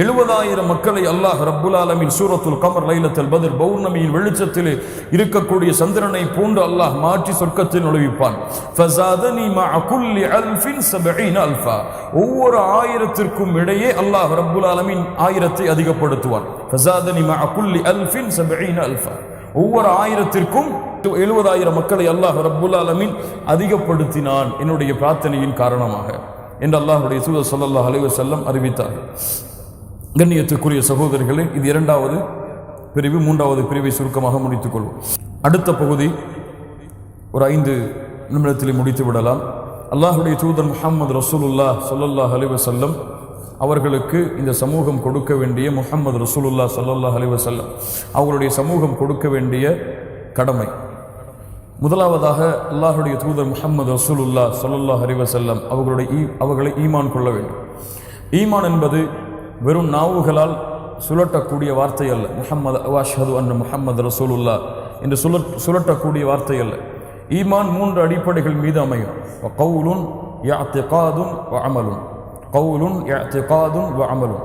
[SPEAKER 1] 70,000 மக்களை அல்லாஹ் ரப்புல் ஆலமீன் சூரத்துல் கமர் லைலத்துல் பத்ர் பௌர்ணமியின் வெளிச்சத்திலே இருக்கக்கூடிய சந்திரனை போன்று அல்லாஹ் மாற்றி சொர்க்கத்தில் நுழைவிப்பான். ஃபஸாதனி மஅ குல்லி அல்ஃபின் 70,000, ஒவ்வொரு 1000த்திற்கும் இடையே அல்லாஹ் ரப்புல் ஆலமீன் 1000ஐ அதிகப்படுத்துவான். ஃபஸாதனி மஅ குல்லி அல்ஃபின் 70,000, ஒவ்வொரு 1000த்திற்கும் 70,000 மக்களை அல்லாஹ் ரப்புல் ஆலமீன் அதிகப்படுத்தினான் என்னுடைய பிரார்த்தனையின் காரணமாக என்று அல்லாஹ்வுடைய தூதர் ஸல்லல்லாஹு அலைஹி வஸல்லம் அறிவித்தார்கள். கண்ணியத்துக்குரிய சகோதரர்களே, இது 2வது பிரிவு. 3வது பிரிவை சுருக்கமாக முடித்துக் கொள்வோம். அடுத்த பகுதி ஒரு 5 நிமிடத்திலே முடித்து விடலாம். அல்லாஹ்வுடைய தூதர் முஹம்மது ரசூலுல்லாஹ் ஸல்லல்லாஹு அலைஹி வஸல்லம் அவர்களுக்கு இந்த சமூகம் கொடுக்க வேண்டிய, முஹம்மது ரசூலுல்லாஹ் ஸல்லல்லாஹு அலைஹி வஸல்லம் அவர்களுடைய சமூகம் கொடுக்க வேண்டிய கடமை. முதலாவதாக அல்லாஹ்வுடைய தூதர் முஹம்மது ரசூலுல்லாஹ் ஸல்லல்லாஹு அலைஹி வஸல்லம் அவர்களை ஈமான் கொள்ள வேண்டும். ஈமான் என்பது வெறும் நாவுகளால் சுழட்டக்கூடிய வார்த்தை அல்ல. முஹம்மது அஷ்ஹது அன்ன முஹம்மது ரசூலுல்லாஹ் என்று சுழட்டக்கூடிய வார்த்தை அல்ல. ஈமான் 3 அடிப்படைகள் மீது அமையும். கவுலுன் இஅ்திகாதுன் வ அமலுன், கவுலுன் இஅ்திகாதுன் வ அமலுன்,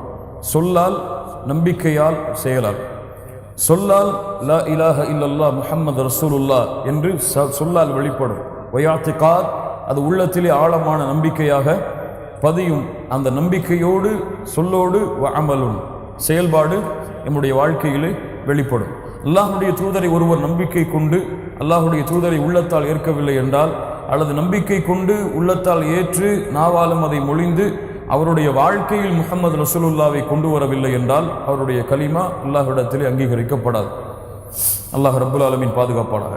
[SPEAKER 1] சொல்லால், நம்பிக்கையால், செயலால். சொல்லால் லா இலாஹ இல்லல்லாஹ் முஹம்மது ரசூலுல்லாஹ் என்று சொல்லால் வெளிப்படும். வயாத்திகாத், அது உள்ளத்திலே ஆழமான நம்பிக்கையாக பதியும். அந்த நம்பிக்கையோடு சொல்லோடு வ அமலுன், செயல்பாடு நம்முடைய வாழ்க்கையிலே வெளிப்படும். அல்லாஹ்வுடைய தூதரை ஒருவர் நம்பிக்கை கொண்டு அல்லாஹ்வுடைய தூதரை உள்ளத்தால் ஏற்கவில்லை என்றால், அல்லது நம்பிக்கை கொண்டு உள்ளத்தால் ஏற்று நாவாலும் அதை மொழிந்து அவருடைய வாழ்க்கையில் முஹம்மது ரசூலுல்லாவை கொண்டு வரவில்லை என்றால் அவருடைய கலிமா அல்லாஹ்விடத்திலே அங்கீகரிக்கப்படாது. அல்லாஹ் ரப்புல் ஆலமீன் பாதுகாப்பானாக.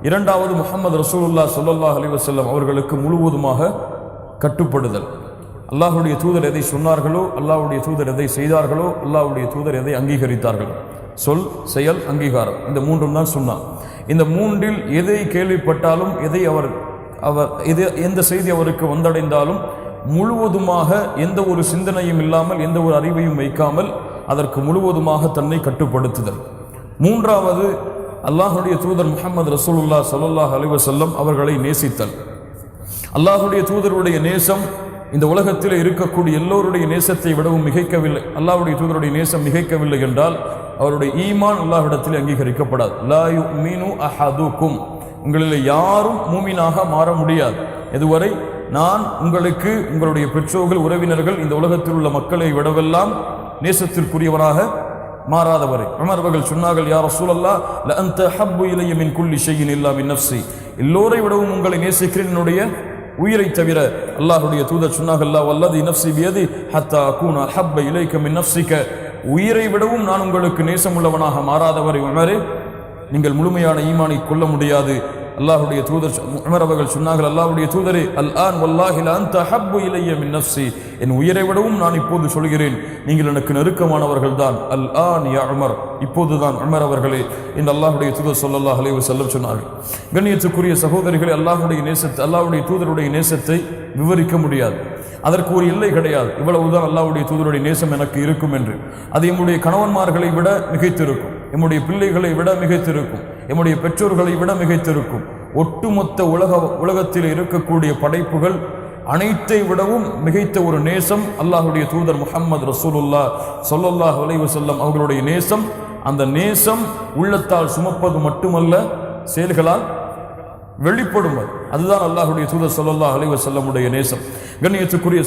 [SPEAKER 1] 2வது, முஹம்மது ரசூலுல்லாஹ் ஸல்லல்லாஹு அலைஹி வஸல்லம் அவர்களுக்கு முழுவதுமாக கட்டுப்படுதல். அல்லாஹ்வுடைய தூதர் எதை சொன்னார்களோ, அல்லாஹ்வுடைய தூதர் எதை செய்தார்களோ, அல்லாஹ்வுடைய தூதர் எதை அங்கீகரித்தார்களோ, சொல், செயல், அங்கீகாரம், இந்த 3ம் தான் சுன்னா. இந்த 3ல் எதை கேள்விப்பட்டாலும், எந்த செய்தி அவருக்கு வந்தடைந்தாலும் முழுவதுமாக எந்த ஒரு சிந்தனையும் இல்லாமல், எந்த ஒரு அறிவையும் வைக்காமல் அதற்கு முழுவதுமாக தன்னை கட்டுப்படுத்துதல். 3வது, அல்லாஹ்வுடைய தூதர் முஹம்மது ரசூலுல்லாஹ் ஸல்லல்லாஹு அலைஹி வஸல்லம் அவர்களை நேசித்தல். அல்லாஹ்வுடைய தூதருடைய நேசம் இந்த உலகத்தில் இருக்கக்கூடிய எல்லோருடைய நேசத்தை விடவும் மிகைக்கவில்லை. அல்லாஹ்வுடைய தூதருடைய நேசம் மிகைக்கவில்லை என்றால் அவருடைய ஈமான் அல்லாஹ்விடத்தில் அங்கீகரிக்கப்படாது. லா யுமினு அஹதுக்கும், உங்களில் யாரும் மூமினாக மாற முடியாது எதுவரை நான் உங்களுக்கு உங்களுடைய பெற்றோர்கள் உறவினர்கள் இந்த உலகத்தில் உள்ள மக்களை விடவெல்லாம் நேசத்திற்குரியவனாக மாறாதவரை. உமர் அவர்கள் சொன்னார்கள், யா ரசூலல்லாஹ் ல அன்த ஹப்பு இலைய மின் குல்லி ஷைஇன் இல்லா மின் நஃப்ஸி, எல்லோரை விடவும் உங்களை நேசிக்கிறேன் என்னுடைய உயிரை தவிர. அல்லாஹ்வுடைய தூதர் சொன்னார்கள், லா வல்லதி நஃப்ஸி பியதி ஹத்தா அகூன ஹப்ப இலைக மின் நஃப்ஸிக, உயிரை விடவும் நான் உங்களுக்கு நேசமுள்ளவனாக மாறாதவரை உமரே, நீங்கள் முழுமையான ஈமானை கொள்ள முடியாது. அல்லாஹ்வுடைய தூதர் உமர் அவர்கள் சொன்னார்கள், அல்லாஹ்வுடைய தூதரே, அல் ஆன் வல்லாஹி ல அன்த ஹப்பு இலைய மின் நஃப்ஸி, என் உயிரை விடவும் நான் இப்போது சொல்கிறேன், நீங்கள் எனக்கு நெருக்கமானவர்கள் தான். அல் ஆன் யா உமர், இப்போதுதான் உமர் அவர்களே என்று அல்லாஹ்வுடைய தூதர் ஸல்லல்லாஹு அலைஹி வஸல்லம் சொன்னார்கள். கண்ணியத்துக்குரிய சகோதரிகளே, அல்லாஹ்வுடைய நேசத்தை, அல்லாஹ்வுடைய தூதருடைய நேசத்தை விவரிக்க முடியாது. அதற்கு ஒரு எல்லை கிடையாது. இவ்வளவுதான் அல்லாஹ்வுடைய தூதருடைய நேசம் எனக்கு இருக்கும் என்று. அது எம்முடைய கணவன்மார்களை விட மிகைத்திருக்கும், எம்முடைய பிள்ளைகளை விட மிகைத்திருக்கும், எம்முடைய பெற்றோர்களை விட மிகைத்திருக்கும். ஒட்டுமொத்த உலகத்தில் இருக்கக்கூடிய படைப்புகள் அனைத்தை விடவும் மிகைத்த ஒரு நேசம் அல்லாஹ்வுடைய தூதர் முஹம்மது ரசூலுல்லாஹ் ஸல்லல்லாஹு அலைஹி வஸல்லம் அவர்களுடைய நேசம். அந்த நேசம் உள்ளத்தால் சுமப்பது மட்டுமல்ல, செயல்களால் வெளிப்படும். அதுதான் அல்லாஹ்வுடைய தூதர் ஸல்லல்லாஹு அலைஹி வஸல்லமுடைய நேசம். கண்ணியத்துக்குரிய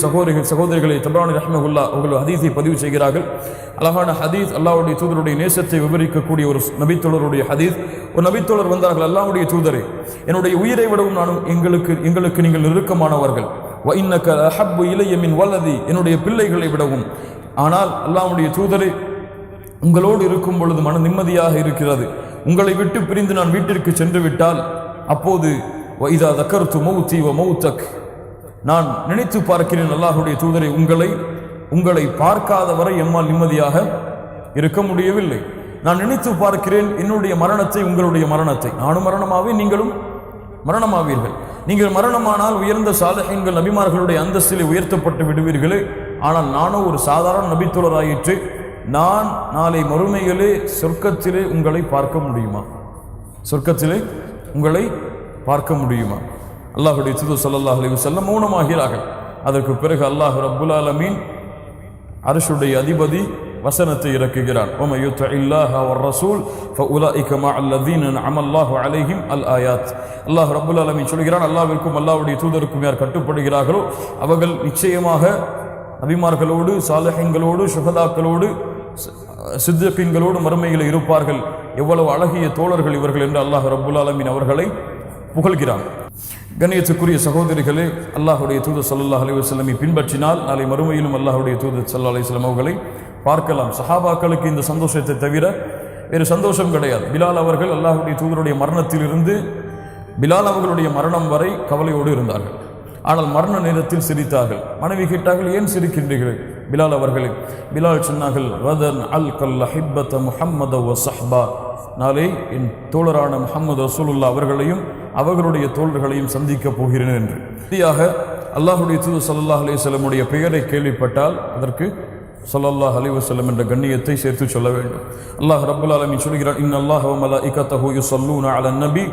[SPEAKER 1] சகோதரிகளை தபரானி ரஹ்மஹுல்லாஹ் அவர்கள் ஹதீஸை பதிவு செய்கிறார்கள். அழகான ஹதீஸ், அல்லாஹ்வுடைய தூதருடைய நேசத்தை விவரிக்கக்கூடிய ஒரு நபித்தோழருடைய ஹதீஸ். ஒரு நபித்தோழர் வந்தார்கள், அல்லாஹ்வுடைய தூதரே, என்னுடைய உயிரை விடவும் நானும் எங்களுக்கு நீங்கள் நெருக்கமானவர்கள். வ இன்னக அஹப்பு இலைய மின் வலதி, என்னுடைய பிள்ளைகளை விடவும். ஆனால் அல்லாஹ்வுடைய தூதரே, உங்களோடு இருக்கும் பொழுது மன நிம்மதியாக இருக்கிறது. உங்களை விட்டு பிரிந்து நான் வீட்டிற்கு சென்று விட்டால் அப்போது வைதா தக்கர்த்து மௌத்தி வ மௌத்தக், நான் நினைத்து பார்க்கிறேன் அல்லாஹ்வுடைய தூதரை, உங்களை பார்க்காத வரை எம்மால் நிம்மதியாக இருக்க முடியவில்லை. நான் நினைத்து பார்க்கிறேன் என்னுடைய மரணத்தை, உங்களுடைய மரணத்தை. நானும் மரணமாவேன், நீங்களும் மரணமாவீர்கள். நீங்கள் மரணமானால் உயர்ந்த சாலிஹீன்கள் நபிமார்களுடைய அந்தஸ்திலே உயர்த்தப்பட்டு விடுவீர்களே. ஆனால் நானும் ஒரு சாதாரண நபித்தோழராயிற்று. நான் நாளை மறுமையிலே சொர்க்கத்திலே உங்களை பார்க்க முடியுமா? சொர்க்கத்திலே உங்களை பார்க்க முடியுமா? அல்லாஹ்வுடைய தூதர் ஸல்லல்லாஹு அலைஹி வஸல்லம் மௌனமாகிறார்கள். அதற்கு பிறகு அல்லாஹ் ரப்புல் ஆலமீன் அர்ஷுடைய அதிபதி வசனத்தை இறக்குகிறான். வ மன் யுத்திஇல்லாஹ வர் ரசூல் ஃபஉலாயிக மஅல்லதீன அன்அம அல்லாஹு அலைஹிம் அல் ஆயாத். அல்லாஹ் ரப்புல் ஆலமீன் சொல்கிறான், அல்லாஹ்விற்கும் அல்லாஹ்வுடைய தூதருக்கும் யார் கட்டுப்படுகிறார்களோ அவர்கள் நிச்சயமாக நபிமார்களோடு, சாலிஹீன்களோடு, ஷுஹதாக்களோடு, சித்திகீன்களோடு மறுமையில் இருப்பார்கள். எவ்வளவு அழகிய தோழர்கள் இவர்கள் என்று அல்லாஹ் ரப்புல் ஆலமீன் அவர்களை புகழ்கிறான். கண்ணியத்துக்குரிய சகோதரிகளே, அல்லாஹ்வுடைய தூதர் ஸல்லல்லாஹு அலைஹி வஸல்லம் பின்பற்றினால் நாளை மறுமையிலும் அல்லாஹ்வுடைய தூதர் ஸல்லல்லாஹு அலைஹி வஸல்லம் அவர்களை பார்க்கலாம். சஹாபாக்களுக்கு இந்த சந்தோஷத்தை தவிர வேறு சந்தோஷம் கிடையாது. பிலால் அவர்கள் அல்லாஹ்வுடைய தூதருடைய மரணத்திலிருந்து பிலால் அவர்களுடைய மரணம் வரை கவலையோடு இருந்தார்கள். ஆனால் மரண நேரத்தில் சிரித்தார்கள். மனைவி கேட்டார்கள், ஏன் சிரிக்கின்றீர்கள் பிலால் அவர்களே? பிலால் சொன்னார்கள், வதன் அல் கல்ல ஹிப்பத முஹம்மத வ ஸஹ்பா, நாளை என் தோழரான முஹம்மது ரசூலுல்லாஹ் அவர்களையும் அவர்களுடைய தோழர்களையும் சந்திக்க போகிறேன் என்று. சரியாக அல்லாஹ்வுடைய தூதர் ஸல்லல்லாஹு அலைஹி வஸல்லமுடைய பெயரை கேள்விப்பட்டால் அதற்கு ஸல்லல்லாஹு அலைஹி வஸல்லம் என்ற கண்ணியத்தை சேர்த்து சொல்ல வேண்டும். அல்லாஹ் ரப்புல் ஆலமீன் சொல்கிறான், இன்னல்லாஹ வ மலாயிகத்தஹு யுஸல்லூன அலன் நபி.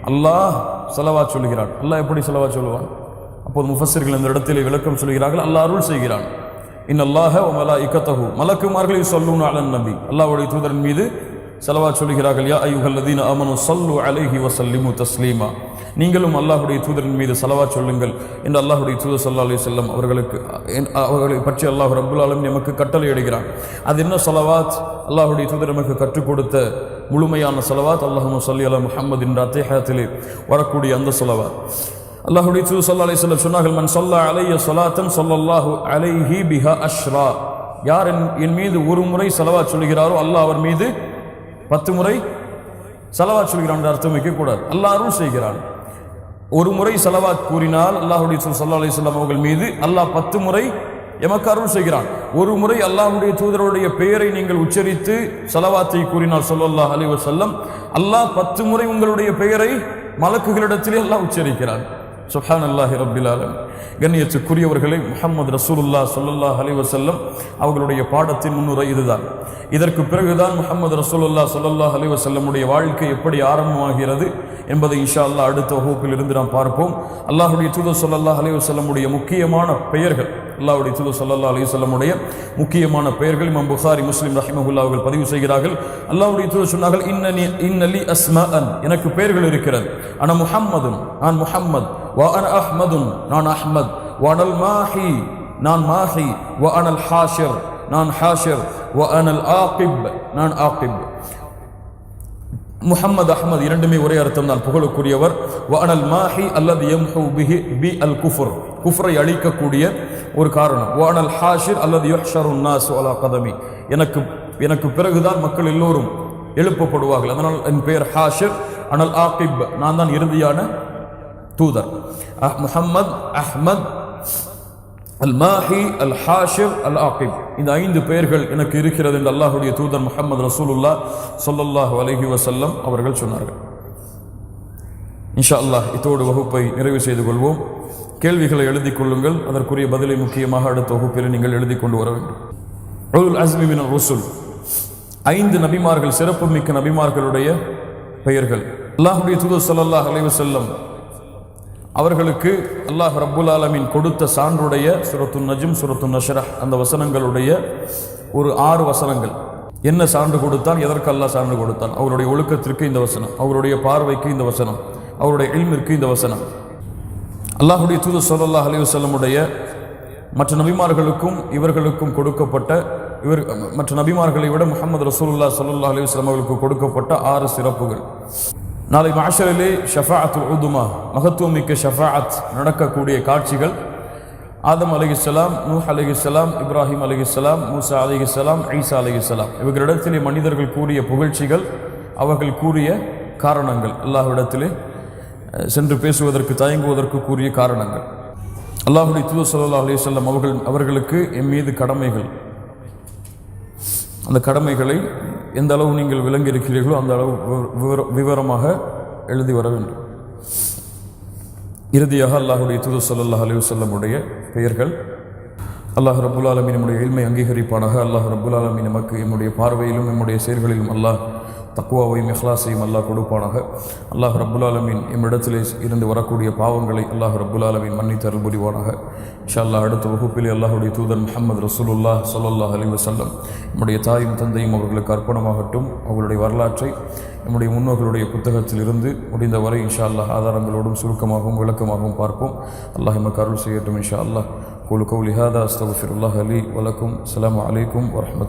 [SPEAKER 1] அல்லாஹ் ஸலவாத் சொல்கிறான். அல்லாஹ் எப்படி ஸலவாத் சொல்லுவான்? அப்போது முஃபஸ்ஸிர்கள் இந்த இடத்திலே விளக்கம் சொல்கிறார்கள், அல்லாஹ் அருள் செய்கிறான். இன்னல்லாஹ வ மலாயிகத்தஹு, மலக்குமார்கள் யுஸல்லூன அலன் நபி, அல்லாஹ்வுடைய தூதரின் மீது ஸலவாத் சொல்கிறார்கள். யா அய்யுஹல்லதீன ஆமனு ஸல்லு அலைஹி வ ஸல்லிமு தஸ்லீமா, நீங்களும் அல்லாஹ்வுடைய தூதரின் மீது ஸலவாத் சொல்லுங்கள் என்று அல்லாஹ்வுடைய தூதர் ஸல்லல்லாஹு அலைஹி வஸல்லம் அவர்களை பற்றி அல்லாஹ் ரப்புல் ஆலமீன் நமக்கு கட்டளை இடுகிறான். அது என்ன ஸலவாத்? அல்லாஹ்வுடைய தூதர் நமக்கு கற்றுக் கொடுத்த முழுமையான ஸலவாத். அல்லாஹும்ம ஸல்லி அலா முஹம்மத் என்ற அத்திஹியாத்திலே வரக்கூடிய அந்த ஸலவாத். அல்லாஹ்வுடைய தூதர் ஸல்லல்லாஹு அலைஹி வஸல்லம் சொன்னார்கள், மன் ஸல்லா அலைய ஸலாத்தன் ஸல்லல்லாஹு அலைஹி பிஹா அஷ்ரா, யார் என் மீது ஒரு முறை ஸலவாத் சொல்கிறாரோ அல்லாஹ் அவர் மீது 10 முறை ஸலவாத் சொல்கிறான் என்ற அர்த்தம் வைக்கக்கூடாது. அல்லாஹ் அருள் செய்கிறான். ஒரு முறை ஸலவாத் கூறினால் அல்லாஹ்வுடைய தூதர் ஸல்லல்லாஹு அலைஹி வஸல்லம் அவர்கள் மீது அல்லாஹ் 10 முறை எமக்கு அருள் செய்கிறான். ஒரு முறை அல்லாஹ்வுடைய தூதருடைய பெயரை நீங்கள் உச்சரித்து ஸலவாத்தை கூறினால் ஸல்லல்லாஹு அலைஹி வஸல்லம், அல்லாஹ் 10 முறை உங்களுடைய பெயரை மலக்குகளிடத்திலே அல்லாஹ் உச்சரிக்கிறான். சுப்ஹானல்லாஹி ரப்பில் ஆலமீன். கண்ணியத்துக்குரியவர்களே, முஹம்மது ரசூலுல்லாஹ் ஸல்லல்லாஹு அலைஹி வஸல்லம் அவர்களுடைய பாடத்தின் முன்னுரை இதுதான். இதற்கு பிறகுதான் முஹம்மது ரசூலுல்லாஹ் ஸல்லல்லாஹு அலைஹி வஸல்லமுடைய வாழ்க்கை எப்படி ஆரம்பமாகிறது என்பதை இன்ஷா அல்லாஹ் அடுத்த வகுப்பில் இருந்து நாம் பார்ப்போம். அல்லாஹ்வுடைய தூதர் ஸல்லல்லாஹு அலைஹி வஸல்லமுடைய முக்கியமான பெயர்கள் அல்லாஹ்வுடைய தூதர் ஸல்லல்லாஹு அலைஹி வஸல்லமுடைய முக்கியமான பெயர்கள் இமாம் புகாரி, முஸ்லிம் ரஹிமஹுல்லாஹ் அவர்கள் பதிவு செய்கிறார்கள். அல்லாஹ்வுடைய தூதர் சொன்னார்கள், இன்னலி அஸ்மாஅன், எனக்கு பெயர்கள் இருக்கிறது. அன முஹம்மதுன், நான் முஹம்மத். வ அன அஹ்மதுன், நான் அஹ்மத். வ அனல் மாஹி, நான் மாஹி. வ அனல் ஹாஷிர், நான் ஹாஷிர். வ அனல் ஆகிப், நான் ஆகிப். முஹம்மது அஹ்மத் இரண்டுமே ஒரே அர்த்தம் தான், புகழக்கூடியவர். வ அனல் மாஹி அல்லது யம்ஹு பிஹி பி அல் குஃப்ர், குஃப்ரை அழிக்கக்கூடிய ஒரு காரணம். வ அனல் ஹாஷிர் அல்லது யுஹ்ஷருன் நாஸ் அலா கதமி, எனக்கு பிறகுதான் மக்கள் எல்லோரும் எழுப்பப்படுவார்கள், அதனால் என் பெயர் ஹாஷிர். அனல் ஆகிப், நான் தான் இறுதியான தூதர். முஹம்மத், அஹ்மத், அல் மாஹி, அல் ஹாஷிர், அல் ஆகிப், இந்த 5 பெயர்கள் எனக்கு இருக்கிறது என்று அல்லாஹ்வுடைய தூதர் முஹம்மது ரசூலுல்லாஹ் ஸல்லல்லாஹு அலைஹி வஸல்லம் அவர்கள் சொன்னார்கள். இன்ஷா அல்லாஹ் இதோடு வகுப்பை நிறைவு செய்து கொள்வோம். கேள்விகளை எழுதி கொள்ளுங்கள், அதற்குரிய பதிலை முக்கியமாக அடுத்த வகுப்பில் நீங்கள் எழுதி கொண்டு வர வேண்டும். உலுல் அஸ்மி மினர் ருசுல், 5 நபிமார்கள், சிறப்பு மிக்க நபிமார்களுடைய பெயர்கள். அல்லாஹ்வுடைய தூதர் ஸல்லல்லாஹு அலைஹி வஸல்லம் அவர்களுக்கு அல்லாஹ் ரப்புல் ஆலமீன் கொடுத்த சான்றுடைய சூரத்துன் நஜ்ம், சூரத்துன் நஷ்ரஹ் அந்த வசனங்களுடைய ஒரு 6 வசனங்கள். என்ன சான்று கொடுத்தான், எதற்கு அல்லாஹ் சான்று கொடுத்தான்? அவருடைய ஒழுக்கத்திற்கு இந்த வசனம், அவருடைய பார்வைக்கு இந்த வசனம், அவருடைய இல்மிற்கு இந்த வசனம். அல்லாஹ்வுடைய தூதர் ஸல்லல்லாஹு அலைஹி வஸல்லமுடைய மற்ற நபிமார்களுக்கும் இவர்களுக்கும் கொடுக்கப்பட்ட, மற்ற நபிமார்களை விட முஹம்மது ரசூலுல்லாஹ் ஸல்லல்லாஹு அலைஹி வஸல்லம் அவர்களுக்கு கொடுக்கப்பட்ட 6 சிறப்புகள். நாளை மஹ்ஷரிலே ஷஃபாஅத்துல் உதுமா, மகத்துவம் மிக்க ஷஃபாஅத் நடக்கக்கூடிய காட்சிகள். ஆதம் அலைஹிஸ்ஸலாம், நூஹ் அலைஹிஸ்ஸலாம், இப்ராஹிம் அலைஹிஸ்ஸலாம், மூசா அலைஹிஸ்ஸலாம், ஈசா அலைஹிஸ்ஸலாம் இவர்களிடத்திலே மனிதர்கள் கூறிய புகழ்ச்சிகள், அவர்கள் கூறிய காரணங்கள், அல்லாஹ்விடத்திலே சென்று பேசுவதற்கு தயங்குவதற்கு கூறிய காரணங்கள். அல்லாஹ்வுடைய தூதர் ஸல்லல்லாஹு அலைஹி வஸல்லம் அவர்களுக்கு எம் மீது கடமைகள். அந்த கடமைகளை எந்த அளவு நீங்கள் விளங்கி இருக்கிறீர்களோ அந்த அளவு விவரமாக எழுதி வர வேண்டும். இறுதியாக அல்லாஹ்வுடைய தூதர் ஸல்லல்லாஹு அலைஹி வஸல்லமுடைய பெயர்கள். அல்லாஹ் ரப்புல் ஆலமீன் நம்முடைய இல்மை அங்கீகரிப்பானாக. அல்லாஹ் ரப்புல் ஆலமீன் நமக்கு நம்முடைய பார்வையிலும் நம்முடைய செயல்களிலும் அல்லாஹ் தக்வாவையும் இஹ்லாஸையும் அல்லாஹ் கொடுப்பானாக. அல்லாஹ் ரப்புல் ஆலமீன் நம்மிடத்திலே இருந்து வரக்கூடிய பாவங்களை அல்லாஹ் ரப்புல் ஆலமீன் மன்னித்து அருள் புரிவானாக. இன்ஷா அல்லாஹ் அடுத்த வகுப்பிலே அல்லாஹ்வுடைய தூதர் முஹம்மது ரசூலுல்லாஹ் ஸல்லல்லாஹு அலைஹி வஸல்லம் நம்முடைய தாயும் தந்தையும் அவர்களுக்கு அர்ப்பணமாகட்டும். அவர்களுடைய வரலாற்றை நம்முடைய முன்னோர்களுடைய புத்தகத்தில் இருந்து முடிந்தவரை இன்ஷா அல்லாஹ் ஆதாரங்களோடும் சுருக்கமாகவும் விளக்கமாகவும் பார்ப்போம். அல்லாஹ் எமக்கு அருள் செய்யட்டும் இன்ஷா அல்லாஹ். قولوا قولي هذا استغفر الله لي ولكم. السلام عليكم ورحمة